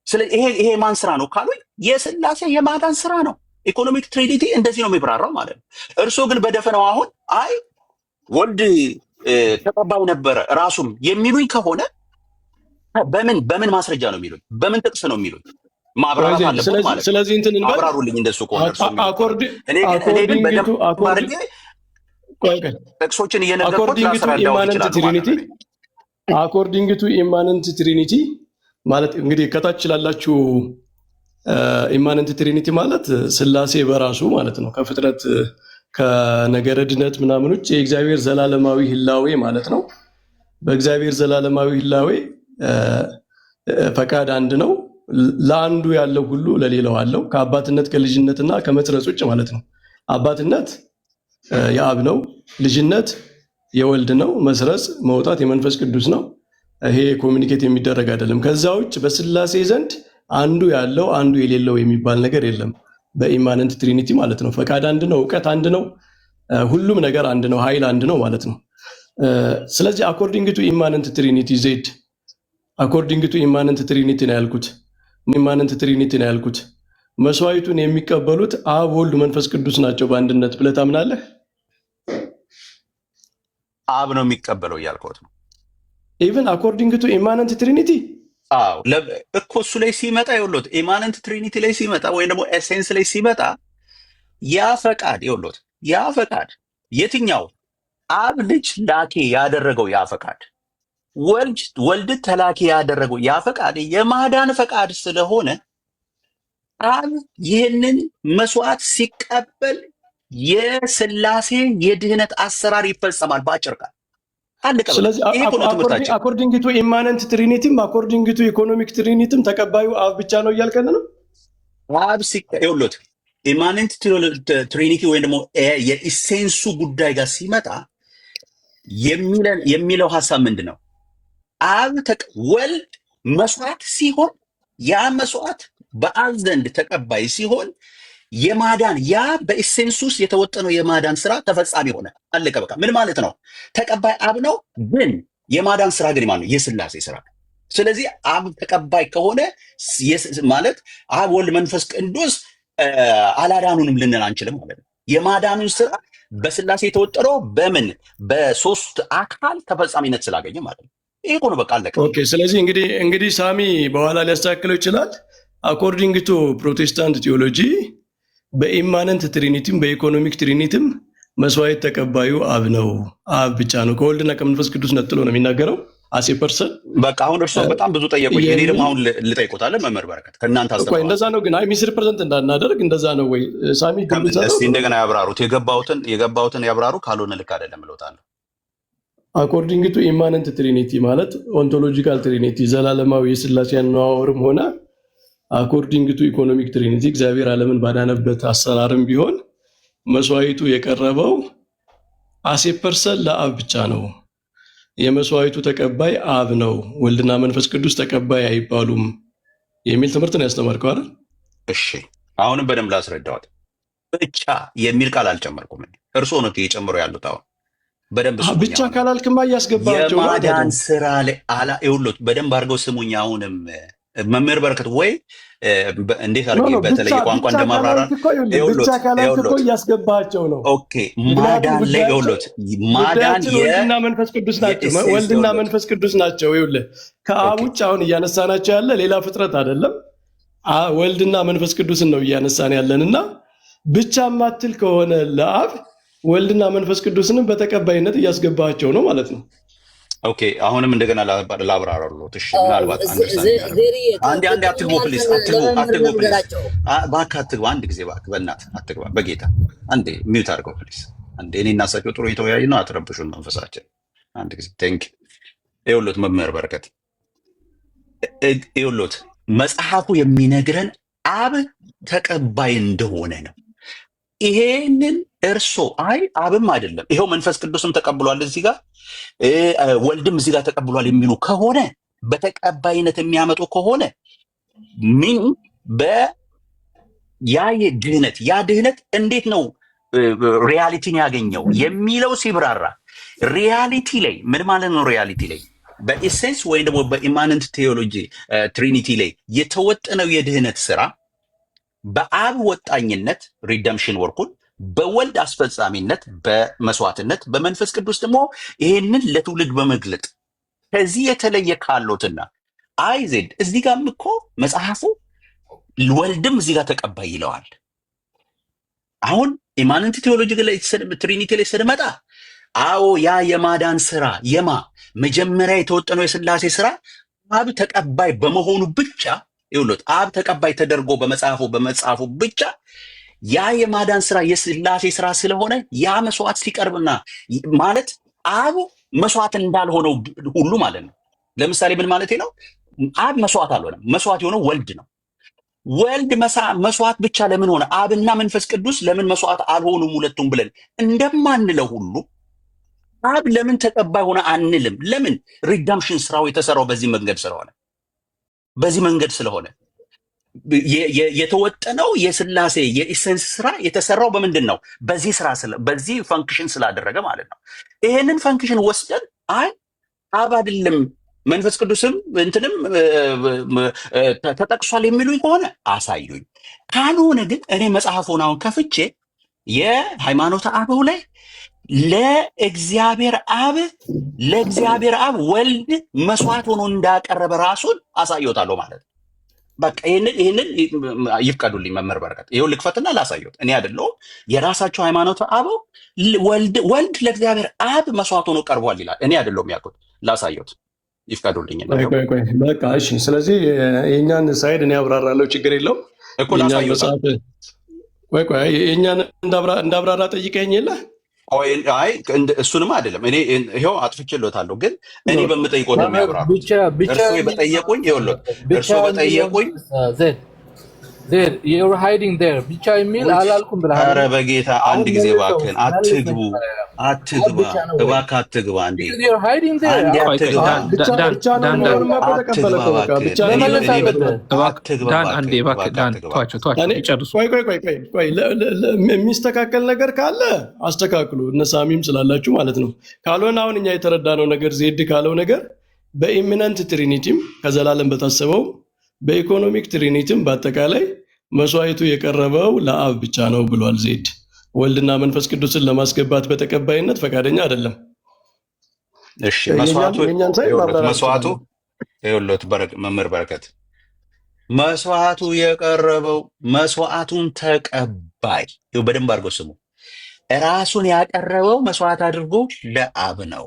ስለዚህ ይሄ ማን ስራ ነው ካሉኝ የሥላሴ የማዳን ስራ ነው። ኢኮኖሚክ ትሪኒቲ እንደዚህ ነው የሚብራራው ማለት ነው። እርስዎ ግን በደፈነው አሁን አይ ወልድ ተቀባይ ነበረ ራሱም የሚሉኝ ከሆነ በምን ማስረጃ ነው የሚሉኝ? በምን ጥቅስ ነው የሚሉኝ? ማብራራት አለበት ማለት ነው። ስለዚህ እንትን እንበል አብራሩልኝ። እንደሱ ከሆነ እኔ ግን በደንብ አድርጌ ጥቅሶችን እየነገርኩት ላስረዳው ይችላል ማለት ነው። አኮርዲንግ ቱ ኢማነንት ትሪኒቲ ማለት እንግዲህ ከታች ላላችሁ ኢማነንት ትሪኒቲ ማለት ሥላሴ በራሱ ማለት ነው። ከፍጥረት ከነገረ ድነት ምናምን ውጭ የእግዚአብሔር ዘላለማዊ ህላዌ ማለት ነው። በእግዚአብሔር ዘላለማዊ ህላዌ ፈቃድ አንድ ነው። ለአንዱ ያለው ሁሉ ለሌላው አለው። ከአባትነት ከልጅነትና ከመስረጽ ውጭ ማለት ነው። አባትነት የአብ ነው፣ ልጅነት የወልድ ነው፣ መስረጽ መውጣት የመንፈስ ቅዱስ ነው። ይሄ ኮሚኒኬት የሚደረግ አይደለም። ከዛ ውጭ በሥላሴ ዘንድ አንዱ ያለው አንዱ የሌለው የሚባል ነገር የለም። በኢማነንት ትሪኒቲ ማለት ነው። ፈቃድ አንድ ነው፣ እውቀት አንድ ነው፣ ሁሉም ነገር አንድ ነው፣ ኃይል አንድ ነው ማለት ነው። ስለዚህ አኮርዲንግ ቱ ኢማነንት ትሪኒቲ ዜድ አኮርዲንግ ቱ ኢማነንት ትሪኒቲ ነው ያልኩት። ኢማነንት ትሪኒቲ ነው ያልኩት። መስዋዕቱን የሚቀበሉት አብ ወልድ መንፈስ ቅዱስ ናቸው በአንድነት ብለህ ታምናለህ? አብ ነው የሚቀበለው እያልኩት ነው። ኢቭን አኮርዲንግ ቱ ኢማነንት ትሪኒቲ እኮ እሱ ላይ ሲመጣ ይኸውልዎት ኢማነንት ትሪኒቲ ላይ ሲመጣ ወይም ደግሞ ኤሴንስ ላይ ሲመጣ ያ ፈቃድ የትኛው አብ ልጅ ላኪ ያደረገው ያ ፈቃድ ወልድ ተላኪ ያደረገው ያ ፈቃድ የማዳን ፈቃድ ስለሆነ አብ ይህንን መስዋዕት ሲቀበል የሥላሴ የድህነት አሰራር ይፈጸማል በአጭር ቃል። ስለዚህ አኮርዲንግ ቱ ኢማነንት ትሪኒቲም አኮርዲንግ ቱ ኢኮኖሚክ ትሪኒቲም ተቀባዩ አብ ብቻ ነው እያልከን ነው? አብ ይኸውልዎት ኢማነንት ትሪኒቲ ወይም ደግሞ የኢሴንሱ ጉዳይ ጋር ሲመጣ የሚለው ሀሳብ ምንድን ነው? ወልድ መስዋዕት ሲሆን ያ መስዋዕት በአብ ዘንድ ተቀባይ ሲሆን የማዳን ያ በኢሴንሱስ የተወጠነው የማዳን ስራ ተፈጻሚ ሆነ። አለቀ በቃ። ምን ማለት ነው? ተቀባይ አብ ነው፣ ግን የማዳን ስራ ግን ማነው? የስላሴ ስራ። ስለዚህ አብ ተቀባይ ከሆነ ማለት አብ ወልድ መንፈስ ቅዱስ አላዳኑንም ልንል አንችልም ማለት ነው። የማዳኑን ስራ በስላሴ የተወጠረው በምን በሶስት አካል ተፈጻሚነት ስላገኘ ማለት ነው። ይሄ ነው በቃ አለቀ። ኦኬ። ስለዚህ እንግዲህ ሳሚ በኋላ ሊያስተካክለው ይችላል። አኮርዲንግ ቱ ፕሮቴስታንት ቴዎሎጂ በኢማነንት ትሪኒቲም በኢኮኖሚክ ትሪኒቲም መስዋዕት ተቀባዩ አብ ነው፣ አብ ብቻ ነው። ከወልድና ከመንፈስ ቅዱስ ነጥሎ ነው የሚናገረው አሴ ፐርሰን። በቃ አሁን እርሶ በጣም ብዙ ጠየቁኝ። እኔ ደግሞ አሁን ልጠይቆታለሁ። መምህር በረከት ከእናንተ አስተምሯል። እንደዛ ነው ግን ሚስ ሪፕሬዘንት እንዳናደርግ እንደዛ ነው ወይ ሳሚ? እስቲ እንደገና ያብራሩት። የገባውትን ያብራሩ። ካልሆነ ልክ አይደለም እለውታለሁ። አኮርዲንግ ቱ ኢማነንት ትሪኒቲ ማለት ኦንቶሎጂካል ትሪኒቲ ዘላለማዊ የስላሴ አነዋወርም ሆነ አኮርዲንግ ቱ ኢኮኖሚክ ትሪኒቲ እግዚአብሔር ዓለምን ባዳነበት አሰራርም ቢሆን መስዋዕቱ የቀረበው አሴ ፐርሰን ለአብ ብቻ ነው። የመስዋዕቱ ተቀባይ አብ ነው፣ ወልድና መንፈስ ቅዱስ ተቀባይ አይባሉም የሚል ትምህርት ነው ያስተማርከው አይደል? እሺ አሁንም በደንብ ላስረዳዎት። ብቻ የሚል ቃል አልጨመርኩም። እርስዎ ነው እየጨመሩ ያሉት። አሁን በደንብ ብቻ ካላልክማ እያስገባቸው የማዳን ስራ ላይ ይኸውልዎት፣ በደንብ አድርገው ስሙኝ። አሁንም መምህር በረከት ወይ እንዴት አድርጌ በተለየ ቋንቋ እንደማብራራት ብቻ ካላልክ እኮ እያስገባቸው ነው። ኦኬ ማዳን ላይ ይኸውልዎት፣ ማዳን ወልድና መንፈስ ቅዱስ ናቸው። ወልድና መንፈስ ቅዱስ ናቸው። ይኸውልህ ከአብ ውጭ አሁን እያነሳናቸው ያለ ሌላ ፍጥረት አይደለም፣ ወልድና መንፈስ ቅዱስን ነው እያነሳን ያለንና ብቻ ማትል ከሆነ ለአብ ወልድና መንፈስ ቅዱስንም በተቀባይነት እያስገባቸው ነው ማለት ነው። ኦኬ አሁንም እንደገና ላብራራሎት። እሺ ምናልባት አንዴ አትግቡ ፕሊዝ፣ አትግቡ ፕሊዝ፣ እባክህ አትግባ። አንድ ጊዜ እባክህ በእናትህ አትግባ፣ በጌታ አንዴ ሚውት አድርገው ፕሊዝ። አንዴ እኔ እና እሳቸው ጥሩ የተወያዩ ነው፣ አትረብሹን መንፈሳችን። አንድ ጊዜ ቴንክ ይኸውልዎት፣ መምህር በረከት ይኸውልዎት፣ መጽሐፉ የሚነግረን አብ ተቀባይ እንደሆነ ነው። ይሄንን እርሶ አብም አይደለም ይሄው መንፈስ ቅዱስም ተቀብሏል እዚህ ጋር ወልድም እዚህ ጋር ተቀብሏል የሚሉ ከሆነ በተቀባይነት የሚያመጡ ከሆነ ምን ያ ድህነት እንዴት ነው ሪያሊቲን ያገኘው የሚለው ሲብራራ ሪያሊቲ ላይ ምን ማለት ነው? ሪያሊቲ ላይ በኢሴንስ ወይም ደግሞ በኢማነንት ቴዎሎጂ ትሪኒቲ ላይ የተወጠነው የድህነት ስራ በአብ ወጣኝነት ሪደምሽን ወርኩን በወልድ አስፈጻሚነት በመስዋዕትነት በመንፈስ ቅዱስ ደግሞ ይሄንን ለትውልድ በመግለጥ ከዚህ የተለየ ካሎትና አይዜድ እዚህ ጋርም እኮ መጽሐፉ ወልድም እዚህ ጋር ተቀባይ ይለዋል። አሁን ኢማነንት ቴዎሎጂ ላይ ትሪኒቲ ላይ ስንመጣ አዎ ያ የማዳን ስራ መጀመሪያ የተወጠነው የስላሴ ስራ አብ ተቀባይ በመሆኑ ብቻ ይኸውልዎት፣ አብ ተቀባይ ተደርጎ በመጽሐፉ ብቻ ያ የማዳን ስራ የስላሴ ስራ ስለሆነ ያ መስዋዕት ሲቀርብና ማለት አብ መስዋዕት እንዳልሆነው ሁሉ ማለት ነው። ለምሳሌ ምን ማለት ነው? አብ መስዋዕት አልሆነም፣ መስዋዕት የሆነው ወልድ ነው። ወልድ መስዋዕት ብቻ ለምን ሆነ? አብና መንፈስ ቅዱስ ለምን መስዋዕት አልሆኑም ሁለቱም ብለን እንደማንለው ሁሉ አብ ለምን ተቀባይ ሆነ አንልም። ለምን? ሪዳምሽን ስራው የተሰራው በዚህ መንገድ ስለሆነ የተወጠነው የስላሴ የኢሰንስ ስራ የተሰራው በምንድን ነው? በዚህ ፈንክሽን ስላደረገ ማለት ነው። ይሄንን ፈንክሽን ወስደን አብ አይደለም መንፈስ ቅዱስም እንትንም ተጠቅሷል የሚሉኝ ከሆነ አሳዩኝ። ካልሆነ ግን እኔ መጽሐፉን አሁን ከፍቼ የሃይማኖተ አበው ላይ ለእግዚአብሔር አብ ወልድ መስዋዕት ሆኖ እንዳቀረበ ራሱን አሳየዎታለሁ ማለት ነው። በቃ ይሄንን ይፍቀዱልኝ መምህር በረከት፣ ይሄው ልክፈትና ላሳየዎት። እኔ አይደለሁም የራሳቸው ሃይማኖተ አበው ወልድ ለእግዚአብሔር አብ መስዋዕት ሆኖ ቀርቧል ይላል። እኔ አይደለሁም ያልኩት፣ ላሳየዎት ይፍቀዱልኝ። በቃ እሺ። ስለዚህ የእኛን ሳይድ እኔ አብራራለሁ፣ ችግር የለውም እኮ ላሳየዎት። የእኛን እንዳብራራ ጠይቀኝ የለ እሱንም አይደለም እኔ ይሄው አጥፍቼልዎታለሁ፣ ግን እኔ በምጠይቆት ነው የሚያብራሩት። እርስዎ በጠየቁኝ there you're hiding there ብቻ የሚል አላልኩም ብለሃል። ኧረ በጌታ አንድ ጊዜ እባክህን አትግቡ እባክህ አትግባ እንዴ you're hiding there አንዴ አትግባ ዳን አንዴ እባክህ ዳን ተዋቸው ይጨርሱ። ቆይ የሚስተካከል ነገር ካለ አስተካክሉ እነ ሳሚም ስላላችሁ ማለት ነው። ካልሆነ አሁን እኛ የተረዳነው ነገር ዜድ ካለው ነገር በኢሚነንት ትሪኒቲም ከዘላለም በታሰበው በኢኮኖሚክ ትሪኒቲም በአጠቃላይ መስዋዕቱ የቀረበው ለአብ ብቻ ነው ብሏል ዜድ። ወልድና መንፈስ ቅዱስን ለማስገባት በተቀባይነት ፈቃደኛ አይደለም። እሺ መስዋዕቱ ይኸውልህ መምህር በረከት መስዋዕቱ የቀረበው መስዋዕቱን ተቀባይ ይኸው በደንብ አድርጎ ስሙ ራሱን ያቀረበው መስዋዕት አድርጎ ለአብ ነው።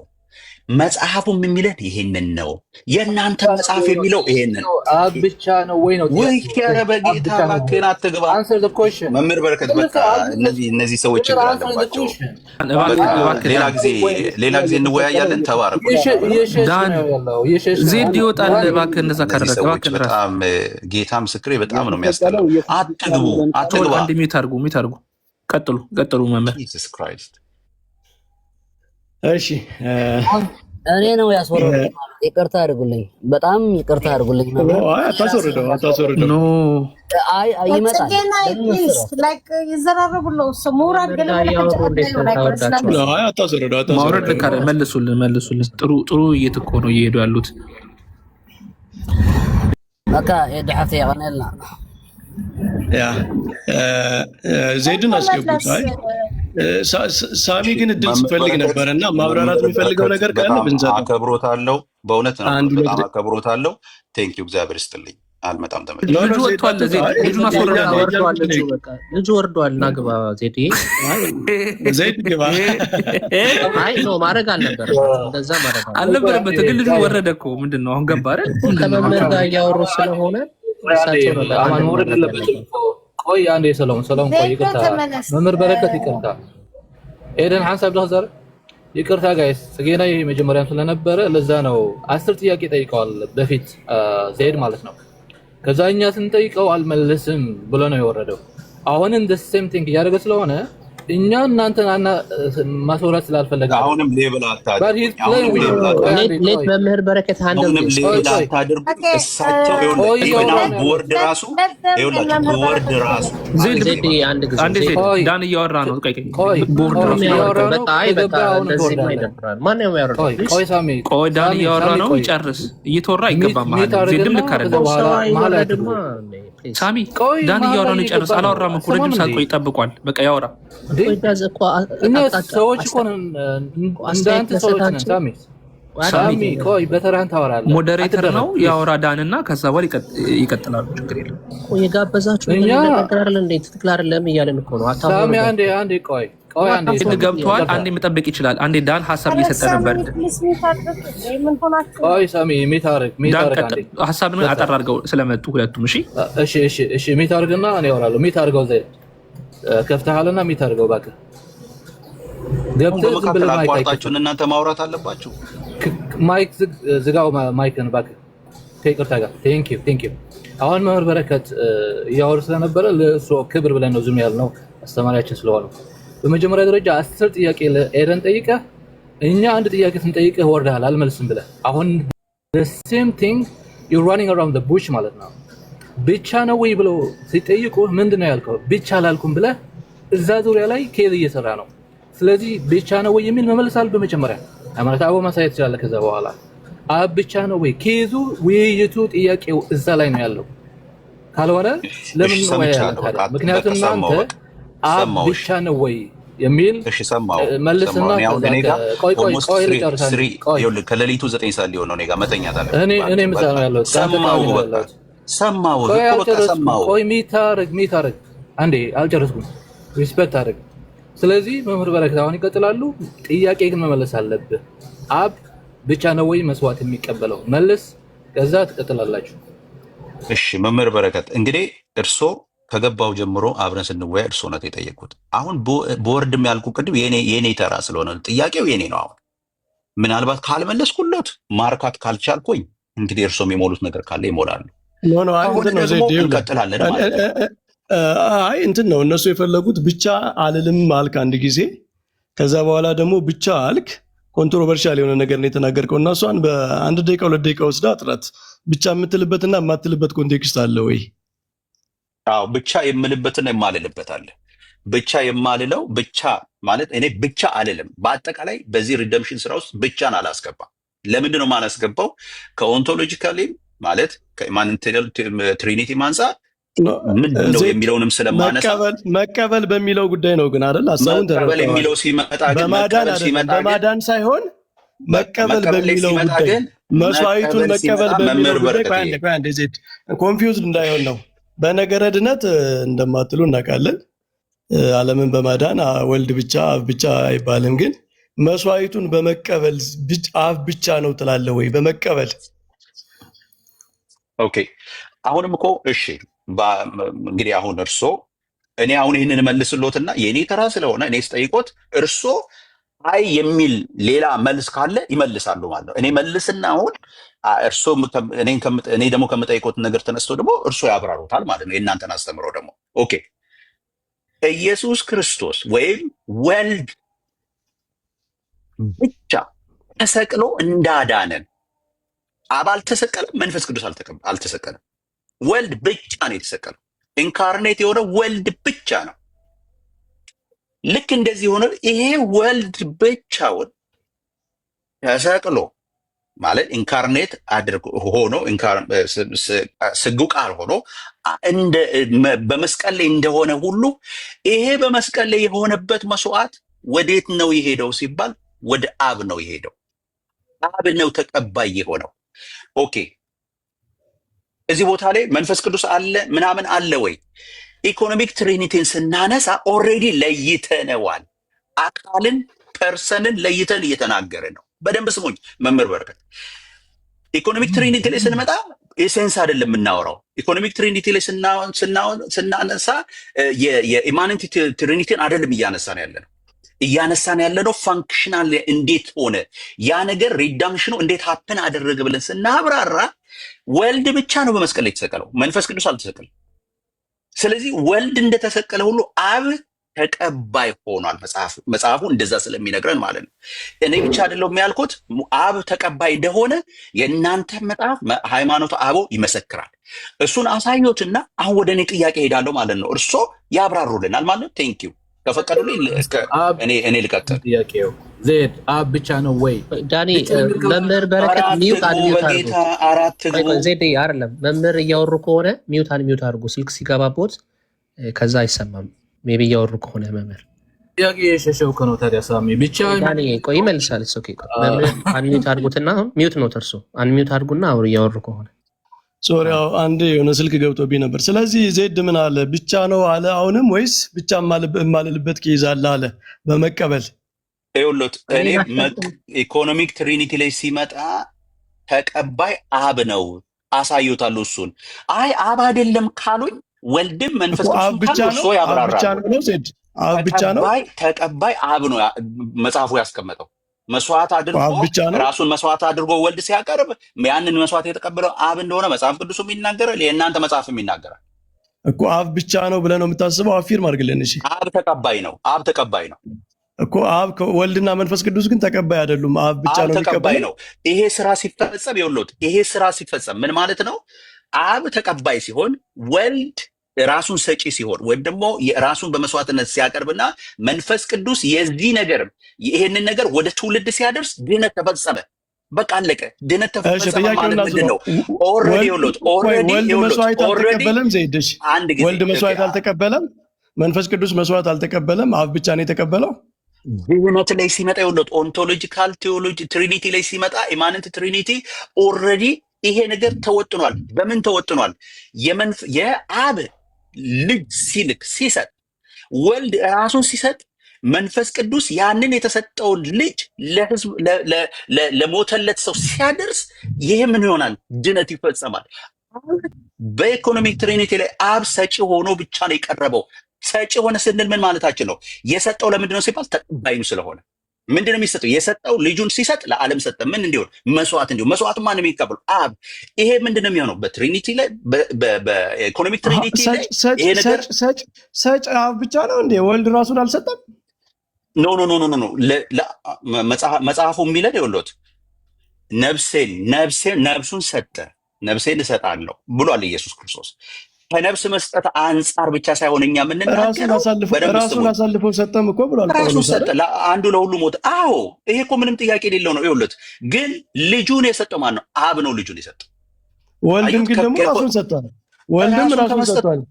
መጽሐፉም የሚለን ይሄንን ነው። የእናንተ መጽሐፍ የሚለው ይሄንን አብ ብቻ ነው ወይ ነው? ወይ ኧረ በጌታ እባክህን አትግባ። መምህር በረከት በቃ እነዚህ ሰዎች ችግር አለባቸው። ሌላ ጊዜ እንወያያለን። ተባረኩ። ዜድ ይወጣል። እባክህ እንደዛ ካደረገ እባክህ በጣም ጌታ ምስክሬ በጣም ነው የሚያስጠላው። አትግባ። አንድ ሚት አድርጉ። ቀጥሉ መምህር። ኢየሱስ ክርስቶስ እሺ እኔ ነው ያስወረደው። ይቅርታ አድርጉልኝ፣ በጣም ይቅርታ አድርጉልኝ። አታስወርደው ኖ አይ ይመጣል ማውረድ ልክ አይደል? መልሱልን። ጥሩ እየተኮ ነው እየሄዱ ያሉት። በቃ የድሐፍ ያቀነልና ያ ዜድን አስገቡት። አይ ሳሚ ግን እድል ሲፈልግ ነበር እና ማብራራት የሚፈልገው ነገር ካለ ብንዘራ አከብሮታለሁ። በእውነት ነው በጣም አከብሮታለሁ። ቴንክ ዩ እግዚአብሔር ይስጥልኝ። አልመጣም ተመልሼ ልጁ ወጥቷል። ልጁን አስወርዷል። ልጁ ወርዷል። እና ግባ ዜድ ግባ። አይ ኖ ማድረግ አልነበረም፣ እንደዛ ማድረግ አልነበረበት። ግን ልጁ ወረደ እኮ ምንድን ነው አሁን ገባ አይደል? ከመምህር ጋር እያወሩ ስለሆነ መውረድ የለበትም። ቆይ አንዴ ሰሎሞን ቆይ ይቅርታ መምህር በረከት ይቅርታ ኤደን ሐሳብ ደህዘር ይቅርታ ጋይስ ጽጌና ይሄ መጀመሪያም ስለነበረ ለዛ ነው 10 ጥያቄ ጠይቀዋል በፊት ዜድ ማለት ነው። ከዛኛ ስንጠይቀው አልመለስም ብሎ ነው የወረደው። አሁንም the same thing ያደረገ ስለሆነ እኛ እናንተን ማስወራት ስላልፈለገ አሁንም ሌብል አታድርጉ። ሌት መምህር በረከት አሁንም ሌብል አታድርጉ። እሳቸው ወርድ ራሱ ዜድ አንድ ጊዜ ዳን እያወራ ነው። ቆይ ቦርድ ራሱ ቆይ ዳን እያወራ ነው። ይጨርስ። እየተወራ አይገባም ማለት ዜድም ልክ አይደለም። ሳሚ ዳን እያወራ ነው። ይጨርስ። አላወራም እኮ ረጅም ሰዓት ቆይ ጠብቋል። በቃ ያወራ ሰዎች እኮ እንዳንተ ሰዎች ነን። ሳሚ ቆይ በተራን ታወራለህ። ሞዴሬተር ነው ያወራ ዳንና ከዛ በኋላ ይቀጥላሉ። ችግር የለም። የጋበዛችሁ ነገር አይደል? እንዴት ትክክል አይደለም እያለን እኮ ነው። ሳሚ አንዴ ቆይ አንዴ ገብቷል። አንዴ መጠበቅ ይችላል። አንዴ ዳን ሐሳብ እየሰጠ ነበር። ቆይ ሳሚ ሚታረግ ሐሳብ ነው አጠር አድርገው ስለመጡ ሁለቱም። እሺ ሚታረግና እኔ አወራለሁ። ሚታረገው ዘይ ከፍተሃልና ሚታረገው ባከ ገብተህ ዝም ብለህ ማይክ እናንተ ማውራት አለባችሁ። ማይክ ዝጋው ማይክን ባከ ከይቅርታ ጋር ቴንክ ዩ አሁን መምህር በረከት ያወር ስለነበረ ለእሱ ክብር ብለን ነው ዝም ያልነው አስተማሪያችን ስለሆነ። በመጀመሪያ ደረጃ 10 ጥያቄ ለኤደን ጠይቀህ እኛ አንድ ጥያቄ ስንጠይቅህ ወርደሃል አልመልስም ብለህ አሁን the same thing you're running around the bush ማለት ነው። ብቻ ነው ወይ ብለው ሲጠይቁ ምንድነው ያልከው? ብቻ አላልኩም ብለህ እዛ ዙሪያ ላይ ኬዝ እየሰራ ነው። ስለዚህ ብቻ ነው ወይ የሚል መመለሳል። በመጀመሪያ ማለት አቦ ማሳየት ይችላል። ከዛ በኋላ አብ ብቻ ነው ወይ ኬዙ ውይይቱ ጥያቄው እዛ ላይ ነው ያለው። ካልሆነ ለምን ነው ያለው? ምክንያቱም እናንተ አብ ብቻ ነው ወይ የሚል መልስና ቆይ ከሌሊቱ 9 ሰዓት ሊሆን ነው። እኔ ጋር መተኛት አለ። እኔ ምሳ ነው ያለው። ሰማው ቆይ ሚታረግ አንዴ አልጨረስኩም። ሪስፔክት አድርግ። ስለዚህ መምህር በረከት አሁን ይቀጥላሉ። ጥያቄ ግን መመለስ አለብህ። አብ ብቻ ነው ወይ መስዋዕት የሚቀበለው? መልስ፣ ከዛ ትቀጥላላችሁ። እሺ መምህር በረከት እንግዲህ እርሶ ከገባው ጀምሮ አብረን ስንወያይ እርሶ ነው የጠየቁት። አሁን ቦርድም ያልኩ ቅድም የኔ ተራ ስለሆነ ጥያቄው የኔ ነው። አሁን ምናልባት ካልመለስኩለት ማርካት ካልቻልኩኝ እንግዲህ እርሶ የሚሞሉት ነገር ካለ ይሞላሉ። ኖ አይ ከሆነ እንትን ነው ደግሞ ዜድ እንቀጥላለን ማለት ነው። አይ እንትን ነው እነሱ የፈለጉት ብቻ አልልም አልክ አንድ ጊዜ፣ ከዛ በኋላ ደግሞ ብቻ አልክ። ኮንትሮቨርሻል የሆነ ነገር ነው የተናገርከው እና እሷን በአንድ ደቂቃ 2 ደቂቃ ወስዳ ጥረት ብቻ የምትልበትና የማትልበት ኮንቴክስት አለ ወይ? አዎ ብቻ የምልበትና የማልልበት አለ። ብቻ የማልለው ብቻ ማለት እኔ ብቻ አልልም። በአጠቃላይ በዚህ ሪደምሽን ስራ ውስጥ ብቻን አላስገባም። ለምንድን ነው የማላስገባው? ከኦንቶሎጂካሊ ማለት ከኢማኑኤል ትሪኒቲ ማንጻር ምንድን ነው የሚለውንም ስለማነሳ መቀበል በሚለው ጉዳይ ነው ግን አይደል? ሀሳቡን መቀበል የሚለው ሲመጣ ግን በማዳን ሳይሆን መቀበል በሚለው ጉዳይ መስዋዕቱን መቀበል በሚለው ጉዳይ ዜድ ኮንፊውዝድ እንዳይሆን ነው። በነገረ ድነት እንደማትሉ እናውቃለን። ዓለምን በማዳን ወልድ ብቻ አብ ብቻ አይባልም። ግን መስዋዕቱን በመቀበል አብ ብቻ ነው ትላለህ ወይ? በመቀበል ኦኬ። አሁንም እኮ እሺ እንግዲህ አሁን እርሶ እኔ አሁን ይህንን መልስሎትና የእኔ ተራ ስለሆነ እኔ ስጠይቆት እርሶ አይ የሚል ሌላ መልስ ካለ ይመልሳሉ ማለት ነው። እኔ መልስና አሁን እርሶ እኔ ደግሞ ከምጠይቆት ነገር ተነስቶ ደግሞ እርሶ ያብራሩታል ማለት ነው። የእናንተን አስተምረው ደግሞ ኦኬ። ኢየሱስ ክርስቶስ ወይም ወልድ ብቻ ተሰቅሎ እንዳዳነን አብ አልተሰቀለም፣ መንፈስ ቅዱስ አልተሰቀለም። ወልድ ብቻ ነው የተሰቀለው። ኢንካርኔት የሆነ ወልድ ብቻ ነው። ልክ እንደዚህ ሆነ። ይሄ ወልድ ብቻውን ተሰቅሎ ማለት ኢንካርኔት አድርጎ ሆኖ ስጉ ቃል ሆኖ በመስቀል ላይ እንደሆነ ሁሉ ይሄ በመስቀል ላይ የሆነበት መስዋዕት ወዴት ነው የሄደው ሲባል ወደ አብ ነው የሄደው። አብ ነው ተቀባይ የሆነው። ኦኬ እዚህ ቦታ ላይ መንፈስ ቅዱስ አለ ምናምን አለ ወይ? ኢኮኖሚክ ትሪኒቲን ስናነሳ ኦልሬዲ ለይተነዋል። አካልን ፐርሰንን ለይተን እየተናገረ ነው። በደንብ ስሙኝ መምህር በረከት። ኢኮኖሚክ ትሪኒቲ ላይ ስንመጣ ኤሴንስ አይደለም የምናወራው። ኢኮኖሚክ ትሪኒቲ ላይ ስናነሳ የኢማኒቲ ትሪኒቲን አይደለም እያነሳን ያለ ነው። እያነሳን ያለ ነው ፋንክሽናል እንዴት ሆነ ያ ነገር ሪዳምሽኑ እንዴት ሀፕን አደረገ ብለን ስናብራራ ወልድ ብቻ ነው በመስቀል ላይ የተሰቀለው፣ መንፈስ ቅዱስ አልተሰቀለም። ስለዚህ ወልድ እንደተሰቀለ ሁሉ አብ ተቀባይ ሆኗል። መጽሐፉ እንደዛ ስለሚነግረን ማለት ነው። እኔ ብቻ አይደለም ያልኩት፣ አብ ተቀባይ እንደሆነ የእናንተ መጽሐፍ ሃይማኖተ አበው ይመሰክራል። እሱን አሳዮትና አሁን ወደ እኔ ጥያቄ ሄዳለሁ ማለት ነው። እርሶ ያብራሩልናል ማለት ነው። ቴንኪዩ ከፈቀዱልኝ እኔ ልቀጥል። ጥያቄው ዜድ አብ ብቻ ነው ወይ? ዳኒ መምህር በረከት ሚውት አድርጉ። ዜድ አይደለም መምህር እያወሩ ከሆነ ሚውት አድርጉ። ስልክ ሲገባቦት ከዛ አይሰማም። ሜቢ እያወሩ ከሆነ መምህር ጥያቄ የሸሸው ነው። ታዲያ ሳሚ ብቻ ዳኒ ቆይ ይመልሳል። ኦኬ መምህር አንሚውት አድርጉትና ሚውት ነው ተርሶ አንሚውት አድርጉና አውሩ እያወሩ ከሆነ ሶሪያው አንድ የሆነ ስልክ ገብቶብኝ ነበር። ስለዚህ ዜድ ምን አለ? ብቻ ነው አለ አሁንም ወይስ ብቻ የማልልበት ኬዝ አለ አለ በመቀበል ይኸውልዎት እኔ ኢኮኖሚክ ትሪኒቲ ላይ ሲመጣ ተቀባይ አብ ነው አሳዩታለሁ። እሱን አይ አብ አይደለም ካሉኝ ወልድም መንፈስ ቅዱስ ሰው ያብራራል። አብ ብቻ ነው ተቀባይ አብ ነው መጽሐፉ ያስቀመጠው። መስዋዕት አድርጎ ራሱን መስዋዕት አድርጎ ወልድ ሲያቀርብ ያንን መስዋዕት የተቀበለው አብ እንደሆነ መጽሐፍ ቅዱስም ይናገራል፣ የእናንተ መጽሐፍም ይናገራል እኮ። አብ ብቻ ነው ብለህ ነው የምታስበው? አፊርም አድርግልን እሺ። አብ ተቀባይ ነው። አብ ተቀባይ ነው እኮ። አብ ወልድና መንፈስ ቅዱስ ግን ተቀባይ አይደሉም። አብ ብቻ ነው ተቀባይ ነው። ይሄ ስራ ሲፈጸም ይኸውልዎት፣ ይሄ ስራ ሲፈጸም ምን ማለት ነው? አብ ተቀባይ ሲሆን ወልድ ራሱን ሰጪ ሲሆን ወይም ደግሞ ራሱን በመስዋዕትነት ሲያቀርብና መንፈስ ቅዱስ የዚህ ነገር ይሄንን ነገር ወደ ትውልድ ሲያደርስ ድነት ተፈጸመ። በቃ አለቀ። ድነት ተፈጸመ ማለት ምንድን ነው? ወልድ መስዋዕት አልተቀበለም። ዘይድሽ ወልድ መስዋዕት አልተቀበለም። መንፈስ ቅዱስ መስዋዕት አልተቀበለም። አብ ብቻ ነው የተቀበለው። ድነት ላይ ሲመጣ ይኸውልዎት፣ ኦንቶሎጂካል ቴዎሎጂ ትሪኒቲ ላይ ሲመጣ ኢማነንት ትሪኒቲ ኦልሬዲ ይሄ ነገር ተወጥኗል። በምን ተወጥኗል? የአብ ልጅ ሲልክ ሲሰጥ ወልድ ራሱን ሲሰጥ መንፈስ ቅዱስ ያንን የተሰጠውን ልጅ ለህዝብ ለሞተለት ሰው ሲያደርስ ይሄ ምን ይሆናል? ድነት ይፈጸማል። በኢኮኖሚክ ትሪኒቲ ላይ አብ ሰጪ ሆኖ ብቻ ነው የቀረበው። ሰጪ ሆነ ስንል ምን ማለታችን ነው? የሰጠው ለምንድን ነው ሲባል ተቀባዩ ስለሆነ። ምንድነው የሚሰጠው? የሰጠው ልጁን ሲሰጥ ለዓለም ሰጠ። ምን እንዲሆን? መስዋዕት እንዲሆን። መስዋዕቱ ማን ነው የሚቀበለው? አብ። ይሄ ምንድነው የሚሆነው? በትሪኒቲ ላይ በኢኮኖሚክ ትሪኒቲ ላይ ይሄ ነገር ሰጭ አብ ብቻ ነው እንዴ? ወልድ ራሱን አልሰጠም? ኖ ኖ ኖ ኖ ኖ። መጽሐፉ የሚለን ይኸውልዎት ነፍሱን ሰጠ፣ ነፍሴን እሰጣለሁ ብሏል ኢየሱስ ክርስቶስ። ከነፍስ መስጠት አንጻር ብቻ ሳይሆን እኛ የምንናገረው ራሱን አሳልፎ ሰጠም እኮ ብሏል። ራሱን ሰጠ፣ አንዱ ለሁሉ ሞተ። አዎ ይሄ እኮ ምንም ጥያቄ የሌለው ነው። ይኸውልዎት ግን ልጁን የሰጠው ማን ነው? አብ ነው ልጁን የሰጠው። ወልድም ግን ደግሞ ራሱን ሰጥቷል። ወልድም ራሱን ሰጥቷል።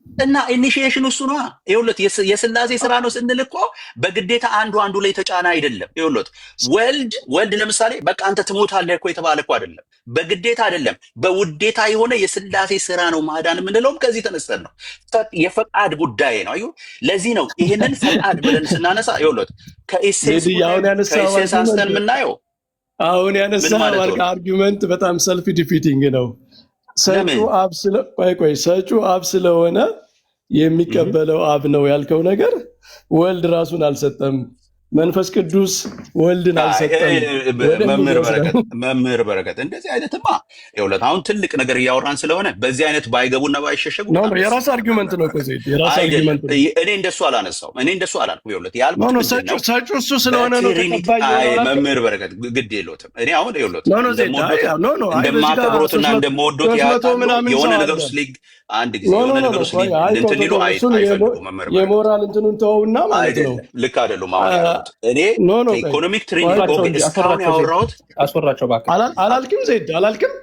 እና ኢኒሺዬሽን እሱ ነው። ይኸውልዎት የሥላሴ ስራ ነው ስንል እኮ በግዴታ አንዱ ላይ ተጫና አይደለም። ይኸውልዎት ወልድ ለምሳሌ በቃ አንተ ትሞታለህ እኮ የተባለ እኮ አይደለም። በግዴታ አይደለም፣ በውዴታ የሆነ የሥላሴ ስራ ነው ማዳን የምንለውም ከዚህ ተነስተን ነው። የፈቃድ ጉዳይ ነው። አዩ ለዚህ ነው ይህንን ፈቃድ ብለን ስናነሳ ይኸውልዎት ከኤሴንስ አንስተን የምናየው አሁን ያነሳው አርጊውመንት በጣም ሰልፍ ዲፊቲንግ ነው። ሰጩ አብ ስለሆነ የሚቀበለው አብ ነው ያልከው ነገር ወልድ ራሱን አልሰጠም፣ መንፈስ ቅዱስ ወልድን አልሰጠም። መምህር በረከት እንደዚህ አይነትማ ይኸውልህ አሁን ትልቅ ነገር እያወራን ስለሆነ በዚህ አይነት ባይገቡና ባይሸሸጉ የራስ አርጊውመንት ነው። እኔ እንደሱ አላነሳውም። እኔ እንደሱ አላልኩም። ይኸውልህ ያልኩት ሰጩ እሱ ስለሆነ ነው ተቀባይ። መምህር በረከት ግድ የለውም። እኔ አሁን ይኸውልህ እንደማከብሮትና እንደምወዶት የሆነ ነገር ውስጥ አንድ ጊዜ የሆነ ነገር ውስጥ እንትን ሊሉ አይፈልጉም። መምህር የሞራል እንትኑን ተወውና ማለት ነው። ልክ አይደሉም። እኔ ኢኮኖሚክ ትሪኒቲ እስካሁን ያወራሁት አስወራቸው እባክህ አላልክም? ዜድ አላልክም?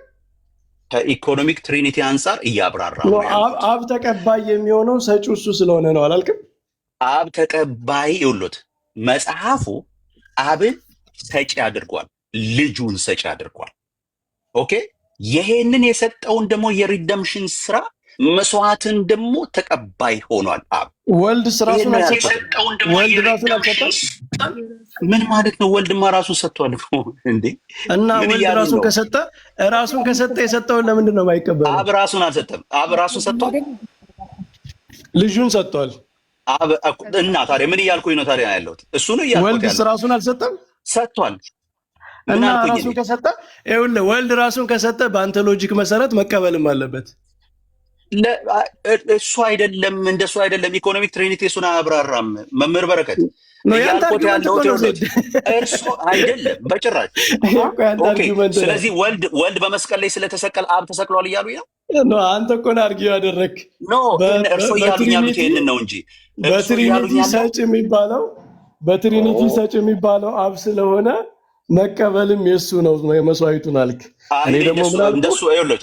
ከኢኮኖሚክ ትሪኒቲ አንጻር እያብራራ ነው። አብ ተቀባይ የሚሆነው ሰጪው እሱ ስለሆነ ነው አላልክም? አብ ተቀባይ ይውሉት መጽሐፉ አብን ሰጪ አድርጓል፣ ልጁን ሰጪ አድርጓል። ኦኬ ይሄንን የሰጠውን ደግሞ የሪደምሽን ስራ መስዋዕትን ደግሞ ተቀባይ ሆኗል። አብ ወልድ ራሱን አልሰጠም። ወልድ ራሱን አልሰጠም። ምን ማለት ነው? ወልድማ ራሱን ሰጥቷል እንዴ? እና ወልድ ራሱን ከሰጠ የሰጠውን ለምንድን ነው የማይቀበለው? አብ ራሱን አልሰጠም። አብ ራሱን ሰጥቷል፣ ልጁን ሰጥቷል። አብ እና ታዲያ ምን እያልኩኝ ነው ታዲያ ያለሁት? እሱ ነው እያልኩት ያለሁት። ወልድ ራሱን አልሰጠም፣ ሰጥቷል። እና ራሱን ከሰጠ ይኸውልህ ወልድ ራሱን ከሰጠ በአንተ ሎጂክ መሰረት መቀበልም አለበት። እሱ አይደለም፣ እንደሱ አይደለም። ኢኮኖሚክ ትሪኒቲ እሱን አያብራራም። መምህር በረከት እያልኩት ያለሁት እርሱ አይደለም በጭራሽ። ስለዚህ ወልድ በመስቀል ላይ ስለተሰቀለ አብ ተሰቅሏል እያሉ ነው። አንተ እኮ ነው አርጊው ያደረክ። እርሱ እያሉኝ ያሉት ይህንን ነው እንጂ በትሪኒቲ ሰጭ የሚባለው አብ ስለሆነ መቀበልም የሱ ነው የመስዋዕቱን አልክ። እኔ ደግሞ እንደሱ አይነት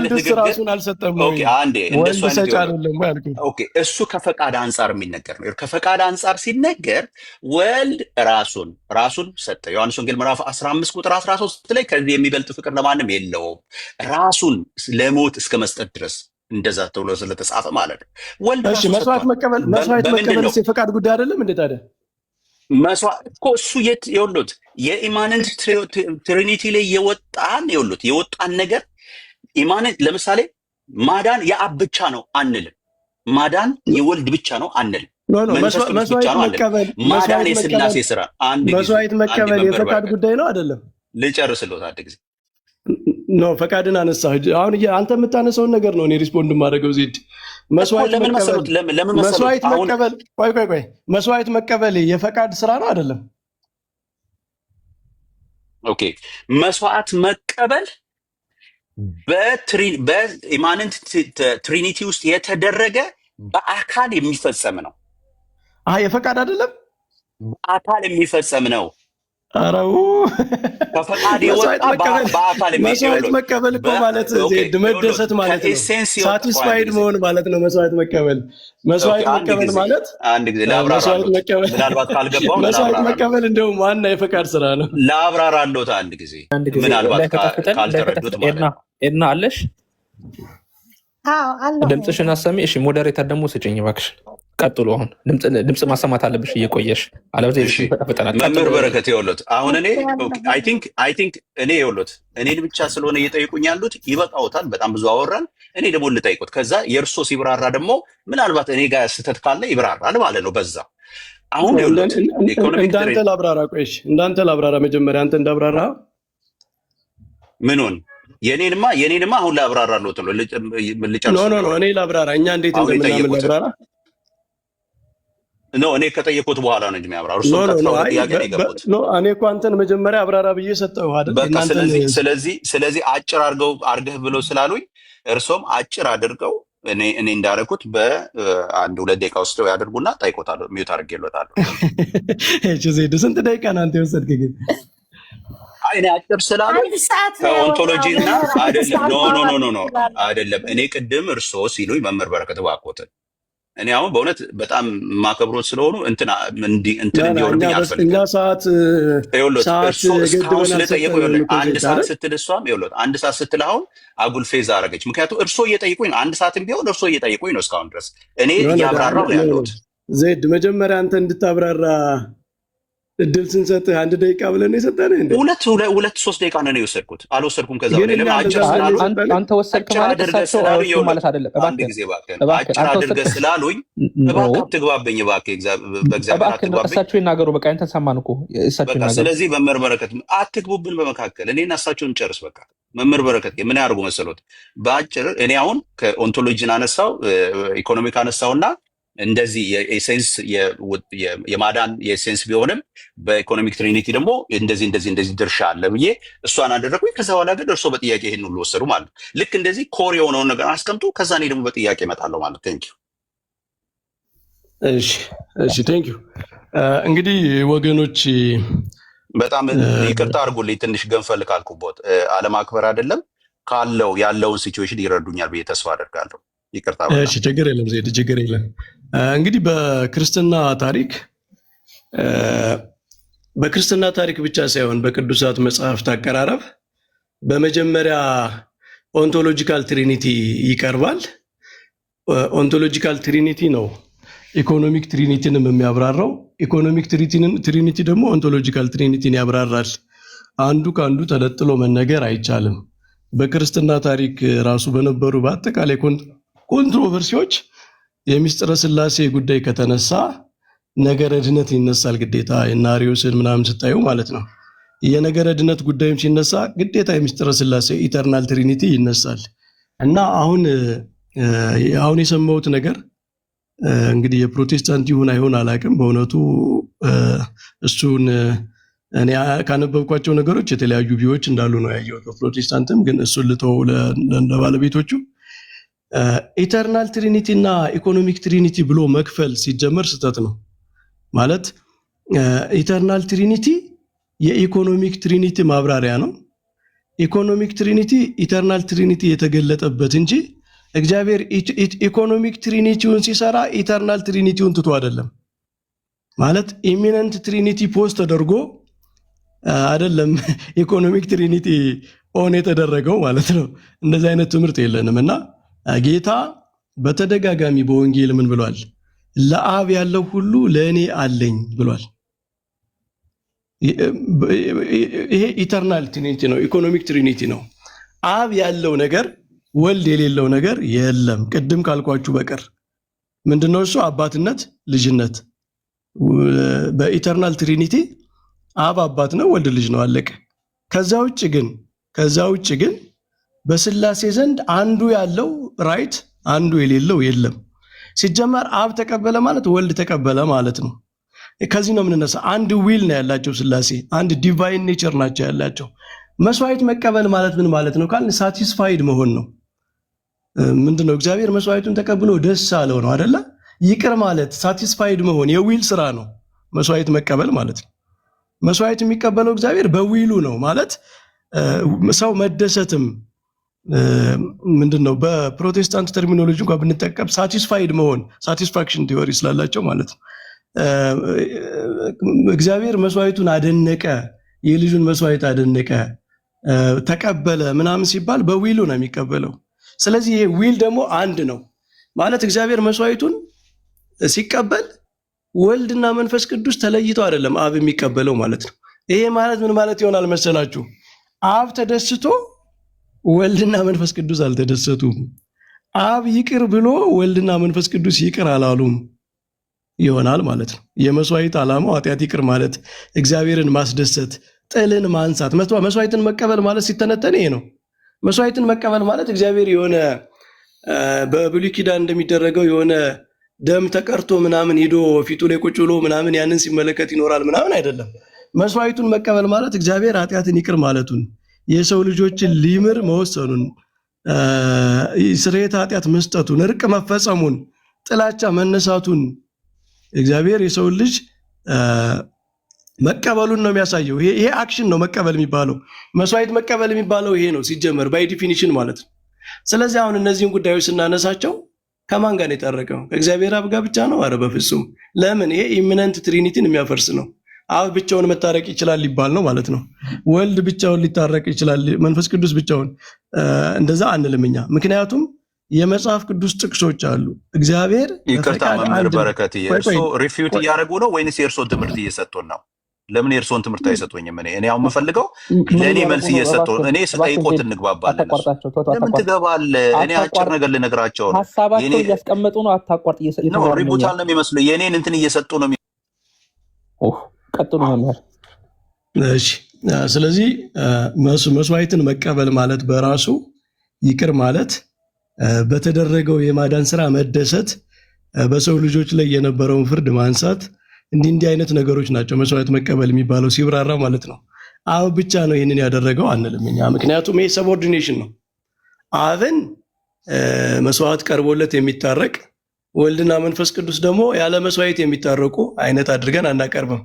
ንግግር ራሱን አልሰጠም። ኦኬ አንዴ እንደሱ ሰጭ አይደለም ያልኩት። ኦኬ እሱ ከፈቃድ አንጻር የሚነገር ነው። ከፈቃድ አንጻር ሲነገር ወልድ ራሱን ሰጠ። ዮሐንስ ወንጌል ምዕራፍ 15 ቁጥር 13 ላይ ከዚህ የሚበልጥ ፍቅር ለማንም የለውም፣ ራሱን ለሞት እስከ መስጠት ድረስ እንደዛ ተብሎ ስለተጻፈ ማለት ነው። ወልድ መስዋዕት መቀበል የፈቃድ ጉዳይ አይደለም እንዴ ታዲያ? መስዋዕት እኮ እሱ የወሉት የኢማነንት ትሪኒቲ ላይ የወጣን ነገር ኢማነንት ለምሳሌ ማዳን የአብ ብቻ ነው አንልም። ማዳን የወልድ ብቻ ነው አንልም። ማዳን የሥላሴ ስራ። መስዋዕት መቀበል የፈቃድ ጉዳይ ነው አይደለም? ልጨርስልዎት አንድ ጊዜ ፈቃድን አነሳ። አሁን አንተ የምታነሳውን ነገር ነው እኔ ሪስፖንድ የማደርገው። ዜድ መስዋዕት መቀበል የፈቃድ ስራ ነው አይደለም? ኦኬ መስዋዕት መቀበል በኢማነንት ትሪኒቲ ውስጥ የተደረገ በአካል የሚፈጸም ነው። የፈቃድ አይደለም፣ በአካል የሚፈጸም ነው። አራው ከፈቃድ የወጣ በአካል መስዋዕት መቀበል እኮ ማለት ዜድ መደሰት ማለት ነው። ሳቲስፋይድ መሆን ማለት ነው። መስዋዕት መቀበል ማለት አንድ ጊዜ ምናልባት ካልገባው መስዋዕት መቀበል እንደውም ዋና የፈቃድ ስራ ነው። ላብራራለሁት አንድ ጊዜ ምናልባት ካልተረዱት ማለት ነው። ኤድና አለሽ? ድምፅሽን አሰሚ። እሺ ሞዴሬተር ደግሞ ስጭኝ እባክሽ። ቀጥሉ። አሁን ድምፅ ማሰማት አለብሽ እየቆየሽ መምህር በረከት ይኸውልዎት አሁን እኔ አይ ቲንክ እኔ ይኸውልዎት እኔን ብቻ ስለሆነ እየጠየቁኝ ያሉት ይበቃዎታል። በጣም ብዙ አወራን። እኔ ደግሞ ልጠይቁት። ከዛ የእርሶ ሲብራራ ደግሞ ምናልባት እኔ ጋር ስህተት ካለ ይብራራል ማለት ነው። በዛ አሁን ይኸውልህ ኢኮኖሚክ እንዳንተ ላብራራ። ቆይሽ እንዳንተ ላብራራ መጀመሪያ አንተ እንዳብራራ ምኑን የኔንማ አሁን ላብራራለሁ ነው ልጨርስ። ኖ እኔ ላብራራ እኛ እንዴት እንደምናምን ላብራራ እኔ ከጠየቁት በኋላ ነው እንጂ የሚያብራሩ እሱ ከተፈው ጥያቄ ነው የገቡት። እኔ እኮ አንተን መጀመሪያ አብራራ ብዬ ሰጠው አይደል? በቃ ስለዚህ አጭር አድርገህ ብለው ስላሉኝ እርሶም አጭር አድርገው እኔ እንዳደረኩት በአንድ 2 ደቂቃ ውስጥ ያደርጉና ጠይቆታለሁ። ሚዩት አድርጌለታለሁ። እሺ ዜድ ስንት ደቂቃ ነው አንተ የወሰድክ ግን? እኔ አጭር ስላሉኝ ከኦንቶሎጂ እና አይደለም ኖ አይደለም። እኔ ቅድም እርሶ ሲሉኝ መምህር በረከት እባክዎትን እኔ አሁን በእውነት በጣም ማከብሮት ስለሆኑ እንትን እንዲሆንብኝ አልፈልግም። እኛ ሰዓት እስካሁን ስለጠየቁ አንድ ሰዓት ስትል እሷም አንድ ሰዓት ስትል አሁን አጉል ፌዝ አደረገች። ምክንያቱም እርሶ እየጠይቁኝ ነው፣ አንድ ሰዓትም ቢሆን እርሶ እየጠይቁኝ ነው እስካሁን ድረስ እኔ እያብራራሁ ነው ያለሁት። ዜድ መጀመሪያ አንተ እንድታብራራ እድል ስንሰጥህ 1 ደቂቃ ብለን የሰጠንህ እንዴ? 2-3 ደቂቃ ነው የወሰድኩት። አልወሰድኩም። ከዛ በላይ አንተ ወሰድክ ማለት እሳቸው ማለት አይደለም። አንድ ጊዜ እባክህ አጭር አድርገህ ስላሉኝ እባክህ አትግባብኝ፣ እባክህ በእግዚአብሔር አትግባብኝ። እሳቸው ይናገሩ። በቃ አንተን ሰማን እኮ እሳቸው ይናገሩ። ስለዚህ መምህር በረከት አትግቡብን በመካከል እኔና እሳቸውን ጨርስ። በቃ መምህር በረከት ምን ያደርጉ መሰሎት? በአጭር እኔ አሁን ከኦንቶሎጂን አነሳው ኢኮኖሚክ አነሳውና እንደዚህ የሴንስ የማዳን የሴንስ ቢሆንም በኢኮኖሚክ ትሪኒቲ ደግሞ እንደዚህ ድርሻ አለ ብዬ እሷን አደረኩኝ። ከዛ በኋላ ግን እርሶ በጥያቄ ይሄን ሁሉ ወሰዱ ማለት ነው። ልክ እንደዚህ ኮር የሆነውን ነገር አስቀምጡ። ከዛ እኔ ደግሞ በጥያቄ እመጣለሁ ማለት ነው። ቴንክ ዩ። እሺ ቴንክ ዩ። እንግዲህ ወገኖች በጣም ይቅርታ አድርጉልኝ፣ ትንሽ ገንፈል ካልኩቦት አለማክበር አይደለም ያለውን ሲቹዌሽን ይረዱኛል ብዬ ተስፋ አደርጋለሁ። ይቅርታ። እሺ ችግር የለም ዜድ፣ ችግር የለም። እንግዲህ በክርስትና ታሪክ ብቻ ሳይሆን በቅዱሳት መጽሐፍት አቀራረብ በመጀመሪያ ኦንቶሎጂካል ትሪኒቲ ይቀርባል። ኦንቶሎጂካል ትሪኒቲ ነው ኢኮኖሚክ ትሪኒቲንም የሚያብራራው። ኢኮኖሚክ ትሪኒቲ ደግሞ ኦንቶሎጂካል ትሪኒቲን ያብራራል። አንዱ ከአንዱ ተለጥሎ መነገር አይቻልም። በክርስትና ታሪክ ራሱ በነበሩ በአጠቃላይ ኮንትሮቨርሲዎች የሚስጥረ ስላሴ ጉዳይ ከተነሳ ነገረ ድነት ይነሳል ግዴታ። እና አርዮስን ምናምን ስታዩ ማለት ነው። የነገረ ድነት ጉዳይም ሲነሳ ግዴታ የሚስጥረ ስላሴ ኢተርናል ትሪኒቲ ይነሳል። እና አሁን የሰማሁት ነገር እንግዲህ የፕሮቴስታንት ይሁን አይሆን አላውቅም። በእውነቱ እሱን እኔ ካነበብኳቸው ነገሮች የተለያዩ ቪዎች እንዳሉ ነው ያየሁት። በፕሮቴስታንትም ግን እሱን ልተው ለባለቤቶቹ። ኢተርናል ትሪኒቲ እና ኢኮኖሚክ ትሪኒቲ ብሎ መክፈል ሲጀመር ስህተት ነው። ማለት ኢተርናል ትሪኒቲ የኢኮኖሚክ ትሪኒቲ ማብራሪያ ነው። ኢኮኖሚክ ትሪኒቲ ኢተርናል ትሪኒቲ የተገለጠበት እንጂ እግዚአብሔር ኢኮኖሚክ ትሪኒቲውን ሲሰራ ኢተርናል ትሪኒቲውን ትቶ አይደለም። ማለት ኢሚነንት ትሪኒቲ ፖስት ተደርጎ አይደለም ኢኮኖሚክ ትሪኒቲ ኦን የተደረገው ማለት ነው። እንደዚህ አይነት ትምህርት የለንም። እና ጌታ በተደጋጋሚ በወንጌል ምን ብሏል? ለአብ ያለው ሁሉ ለእኔ አለኝ ብሏል። ይሄ ኢተርናል ትሪኒቲ ነው፣ ኢኮኖሚክ ትሪኒቲ ነው። አብ ያለው ነገር ወልድ የሌለው ነገር የለም። ቅድም ካልኳችሁ በቀር ምንድነው እሱ? አባትነት፣ ልጅነት። በኢተርናል ትሪኒቲ አብ አባት ነው፣ ወልድ ልጅ ነው፣ አለቀ። ከዛ ውጭ ግን በስላሴ ዘንድ አንዱ ያለው ራይት አንዱ የሌለው የለም። ሲጀመር አብ ተቀበለ ማለት ወልድ ተቀበለ ማለት ነው። ከዚህ ነው የምንነሳ። አንድ ዊል ነው ያላቸው ስላሴ፣ አንድ ዲቫይን ኔቸር ናቸው ያላቸው። መስዋዕት መቀበል ማለት ምን ማለት ነው ካልን ሳቲስፋይድ መሆን ነው። ምንድነው? እግዚአብሔር መስዋዕቱን ተቀብሎ ደስ አለው ነው አይደለ? ይቅር ማለት ሳቲስፋይድ መሆን የዊል ስራ ነው መስዋዕት መቀበል ማለት ነው። መስዋዕት የሚቀበለው እግዚአብሔር በዊሉ ነው ማለት ሰው መደሰትም ምንድነው? በፕሮቴስታንት ተርሚኖሎጂ እንኳን ብንጠቀም ሳቲስፋይድ መሆን ሳቲስፋክሽን ቲዮሪ ስላላቸው ማለት ነው። እግዚአብሔር መስዋዕቱን አደነቀ፣ የልጁን መስዋዕት አደነቀ፣ ተቀበለ ምናምን ሲባል በዊሉ ነው የሚቀበለው። ስለዚህ ይሄ ዊል ደግሞ አንድ ነው ማለት እግዚአብሔር መስዋዕቱን ሲቀበል ወልድና መንፈስ ቅዱስ ተለይተው አይደለም አብ የሚቀበለው ማለት ነው። ይሄ ማለት ምን ማለት ይሆናል መሰላችሁ? አብ ተደስቶ ወልድና መንፈስ ቅዱስ አልተደሰቱም። አብ ይቅር ብሎ ወልድና መንፈስ ቅዱስ ይቅር አላሉም። ይሆናል ማለት ነው። የመስዋዕት ዓላማው ኃጢአት ይቅር ማለት፣ እግዚአብሔርን ማስደሰት፣ ጥልን ማንሳት። መስዋዕትን መቀበል ማለት ሲተነተን ይሄ ነው። መስዋዕትን መቀበል ማለት እግዚአብሔር የሆነ በብሉይ ኪዳን እንደሚደረገው የሆነ ደም ተቀርቶ ምናምን ሂዶ ፊቱ ላይ ቁጭ ብሎ ምናምን ያንን ሲመለከት ይኖራል ምናምን አይደለም። መስዋዕቱን መቀበል ማለት እግዚአብሔር ኃጢአትን ይቅር ማለቱን፣ የሰው ልጆችን ሊምር መወሰኑን፣ ስርየተ ኃጢአት መስጠቱን፣ እርቅ መፈጸሙን፣ ጥላቻ መነሳቱን እግዚአብሔር የሰው ልጅ መቀበሉን ነው የሚያሳየው። ይሄ አክሽን ነው መቀበል የሚባለው። መስዋዕት መቀበል የሚባለው ይሄ ነው ሲጀመር ባይ ዲፊኒሽን ማለት ነው። ስለዚህ አሁን እነዚህን ጉዳዮች ስናነሳቸው ከማን ጋር ነው የታረቀው? ከእግዚአብሔር አብ ጋር ብቻ ነው? ኧረ በፍጹም። ለምን? ይሄ ኢሚነንት ትሪኒቲን የሚያፈርስ ነው። አብ ብቻውን መታረቅ ይችላል ሊባል ነው ማለት ነው። ወልድ ብቻውን ሊታረቅ ይችላል፣ መንፈስ ቅዱስ ብቻውን እንደዛ አንልም እኛ። ምክንያቱም የመጽሐፍ ቅዱስ ጥቅሶች አሉ። እግዚአብሔር ይቅርታ መምህር በረከት እርሶ ሪፊዩት እያደረጉ ነው ወይንስ የእርሶን ትምህርት እየሰጡን ነው? ለምን የእርሶን ትምህርት አይሰጡኝም? እኔ አሁን የምፈልገው ለእኔ መልስ እየሰጡ እኔ ስጠይቆት እንግባባለን። ለምን ትገባለህ? እኔ አጭር ነገር ልነግራቸው ነው። ሀሳባቸው እያስቀመጡ ነው። አታቋርጥ። ሪቡታል ነው የሚመስሉ የእኔን እንትን እየሰጡ ነው። ቀጥሉ መምህር። እሺ፣ ስለዚህ መስዋዕትን መቀበል ማለት በራሱ ይቅር ማለት፣ በተደረገው የማዳን ስራ መደሰት፣ በሰው ልጆች ላይ የነበረውን ፍርድ ማንሳት፣ እንዲህ አይነት ነገሮች ናቸው መስዋዕት መቀበል የሚባለው ሲብራራ ማለት ነው። አብ ብቻ ነው ይህንን ያደረገው አንልም እኛ። ምክንያቱም ይሄ ሰቦርዲኔሽን ነው። አብን መስዋዕት ቀርቦለት የሚታረቅ ወልድና መንፈስ ቅዱስ ደግሞ ያለ መስዋዕት የሚታረቁ አይነት አድርገን አናቀርብም።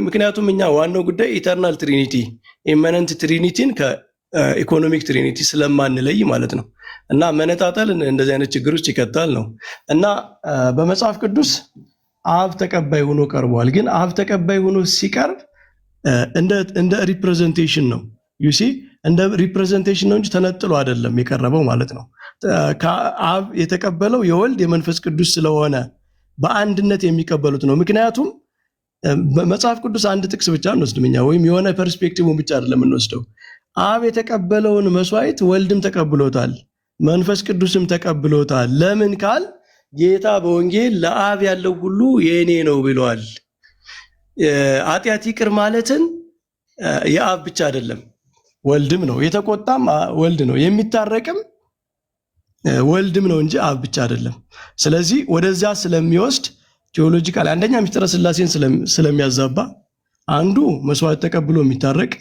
ምክንያቱም እኛ ዋናው ጉዳይ ኢተርናል ትሪኒቲ ኢመነንት ትሪኒቲን ከኢኮኖሚክ ትሪኒቲ ስለማንለይ ማለት ነው። እና መነጣጠል እንደዚህ አይነት ችግር ውስጥ ይከታል ነው። እና በመጽሐፍ ቅዱስ አብ ተቀባይ ሆኖ ቀርቧል። ግን አብ ተቀባይ ሆኖ ሲቀርብ እንደ ሪፕሬዘንቴሽን ነው። ዩሲ እንደ ሪፕሬዘንቴሽን ነው እንጂ ተነጥሎ አይደለም የቀረበው ማለት ነው። ከአብ የተቀበለው የወልድ የመንፈስ ቅዱስ ስለሆነ በአንድነት የሚቀበሉት ነው። ምክንያቱም በመጽሐፍ ቅዱስ አንድ ጥቅስ ብቻ እንወስድም እኛ፣ ወይም የሆነ ፐርስፔክቲቭን ብቻ አይደለም እንወስደው። አብ የተቀበለውን መስዋዕት ወልድም ተቀብሎታል፣ መንፈስ ቅዱስም ተቀብሎታል። ለምን ካል ጌታ በወንጌል ለአብ ያለው ሁሉ የእኔ ነው ብሏል። ኃጢአት ይቅር ማለትን የአብ ብቻ አይደለም ወልድም ነው። የተቆጣም ወልድ ነው፣ የሚታረቅም ወልድም ነው እንጂ አብ ብቻ አይደለም። ስለዚህ ወደዚያ ስለሚወስድ ቴዎሎጂካል አንደኛ ምስጢረ ሥላሴን ስለሚያዛባ፣ አንዱ መስዋዕት ተቀብሎ የሚታረቅ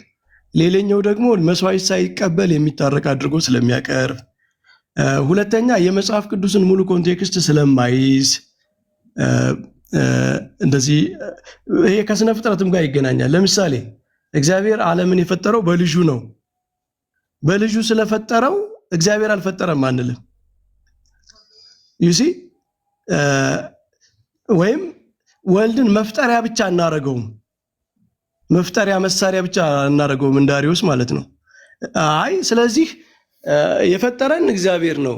ሌላኛው ደግሞ መስዋዕት ሳይቀበል የሚታረቅ አድርጎ ስለሚያቀርብ፣ ሁለተኛ የመጽሐፍ ቅዱስን ሙሉ ኮንቴክስት ስለማይዝ፣ እንደዚህ ይሄ ከስነ ፍጥረትም ጋር ይገናኛል። ለምሳሌ እግዚአብሔር ዓለምን የፈጠረው በልጁ ነው። በልጁ ስለፈጠረው እግዚአብሔር አልፈጠረም አንልም። ዩሲ ወይም ወልድን መፍጠሪያ ብቻ እናረገውም፣ መፍጠሪያ መሳሪያ ብቻ እናረገውም እንዳሪዎስ ማለት ነው። አይ ስለዚህ የፈጠረን እግዚአብሔር ነው፣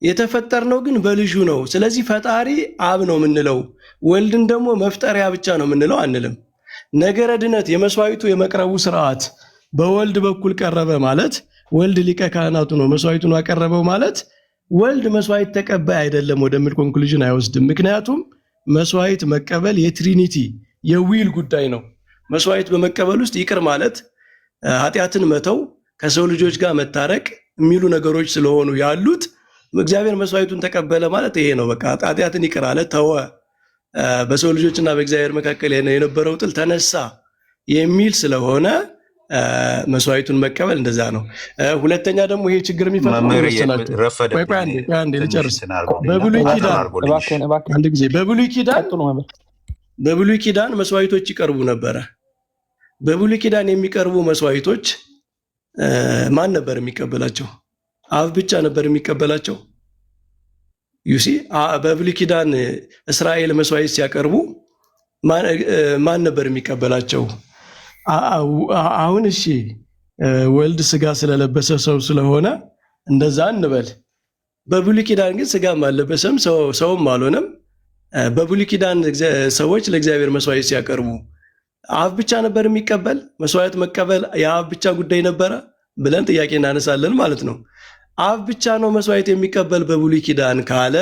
የተፈጠርነው ግን በልጁ ነው። ስለዚህ ፈጣሪ አብ ነው የምንለው፣ ወልድን ደግሞ መፍጠሪያ ብቻ ነው የምንለው አንልም። ነገረ ድነት የመስዋዕቱ የመቅረቡ ስርዓት በወልድ በኩል ቀረበ ማለት ወልድ ሊቀ ካህናቱ ነው መስዋዕቱን አቀረበው ማለት ወልድ መስዋዕት ተቀባይ አይደለም ወደሚል ኮንክሉዥን አይወስድም። ምክንያቱም መስዋዕት መቀበል የትሪኒቲ የዊል ጉዳይ ነው። መስዋዕት በመቀበል ውስጥ ይቅር ማለት፣ ኃጢአትን መተው፣ ከሰው ልጆች ጋር መታረቅ የሚሉ ነገሮች ስለሆኑ ያሉት እግዚአብሔር መስዋዕቱን ተቀበለ ማለት ይሄ ነው። በቃ ኃጢአትን ይቅር አለ፣ ተወ፣ በሰው ልጆችና በእግዚአብሔር መካከል የነበረው ጥል ተነሳ የሚል ስለሆነ መስዋዕቱን መቀበል እንደዛ ነው። ሁለተኛ ደግሞ ይሄ ችግር የሚፈጥረው በብሉይ ኪዳን መስዋዕቶች ይቀርቡ ነበረ። በብሉይ ኪዳን የሚቀርቡ መስዋዕቶች ማን ነበር የሚቀበላቸው? አብ ብቻ ነበር የሚቀበላቸው። ዩሲ በብሉይ ኪዳን እስራኤል መስዋዕት ሲያቀርቡ ማን ነበር የሚቀበላቸው? አሁን እሺ ወልድ ስጋ ስለለበሰ ሰው ስለሆነ እንደዛ እንበል። በብሉይ ኪዳን ግን ስጋም አልለበሰም ሰውም አልሆነም። በብሉይ ኪዳን ሰዎች ለእግዚአብሔር መስዋዕት ሲያቀርቡ አብ ብቻ ነበር የሚቀበል? መስዋዕት መቀበል የአብ ብቻ ጉዳይ ነበረ ብለን ጥያቄ እናነሳለን ማለት ነው። አብ ብቻ ነው መስዋዕት የሚቀበል በብሉይ ኪዳን ካለ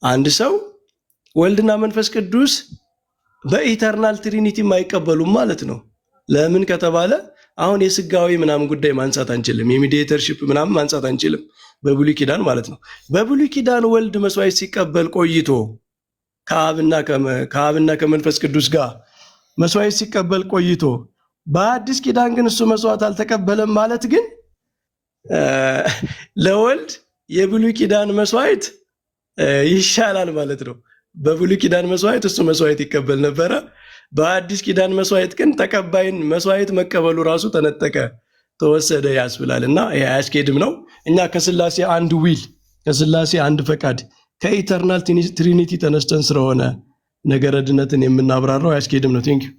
አንድ ሰው ወልድና መንፈስ ቅዱስ በኢተርናል ትሪኒቲ የማይቀበሉም ማለት ነው። ለምን ከተባለ አሁን የስጋዊ ምናምን ጉዳይ ማንሳት አንችልም። የሚዲዬተርሺፕ ምናምን ማንሳት አንችልም በብሉይ ኪዳን ማለት ነው። በብሉይ ኪዳን ወልድ መስዋዕት ሲቀበል ቆይቶ ከአብና ከመንፈስ ቅዱስ ጋር መስዋዕት ሲቀበል ቆይቶ በአዲስ ኪዳን ግን እሱ መስዋዕት አልተቀበለም ማለት ግን ለወልድ የብሉይ ኪዳን መስዋዕት ይሻላል ማለት ነው። በብሉይ ኪዳን መስዋዕት እሱ መስዋዕት ይቀበል ነበረ። በአዲስ ኪዳን መስዋዕት ግን ተቀባይን መስዋዕት መቀበሉ ራሱ ተነጠቀ፣ ተወሰደ ያስብላል እና ይሄ አያስኬድም ነው። እኛ ከስላሴ አንድ ዊል፣ ከስላሴ አንድ ፈቃድ፣ ከኢተርናል ትሪኒቲ ተነስተን ስለሆነ ነገረ ድነትን የምናብራራው አያስኬድም ነው። ቴንክ ዩ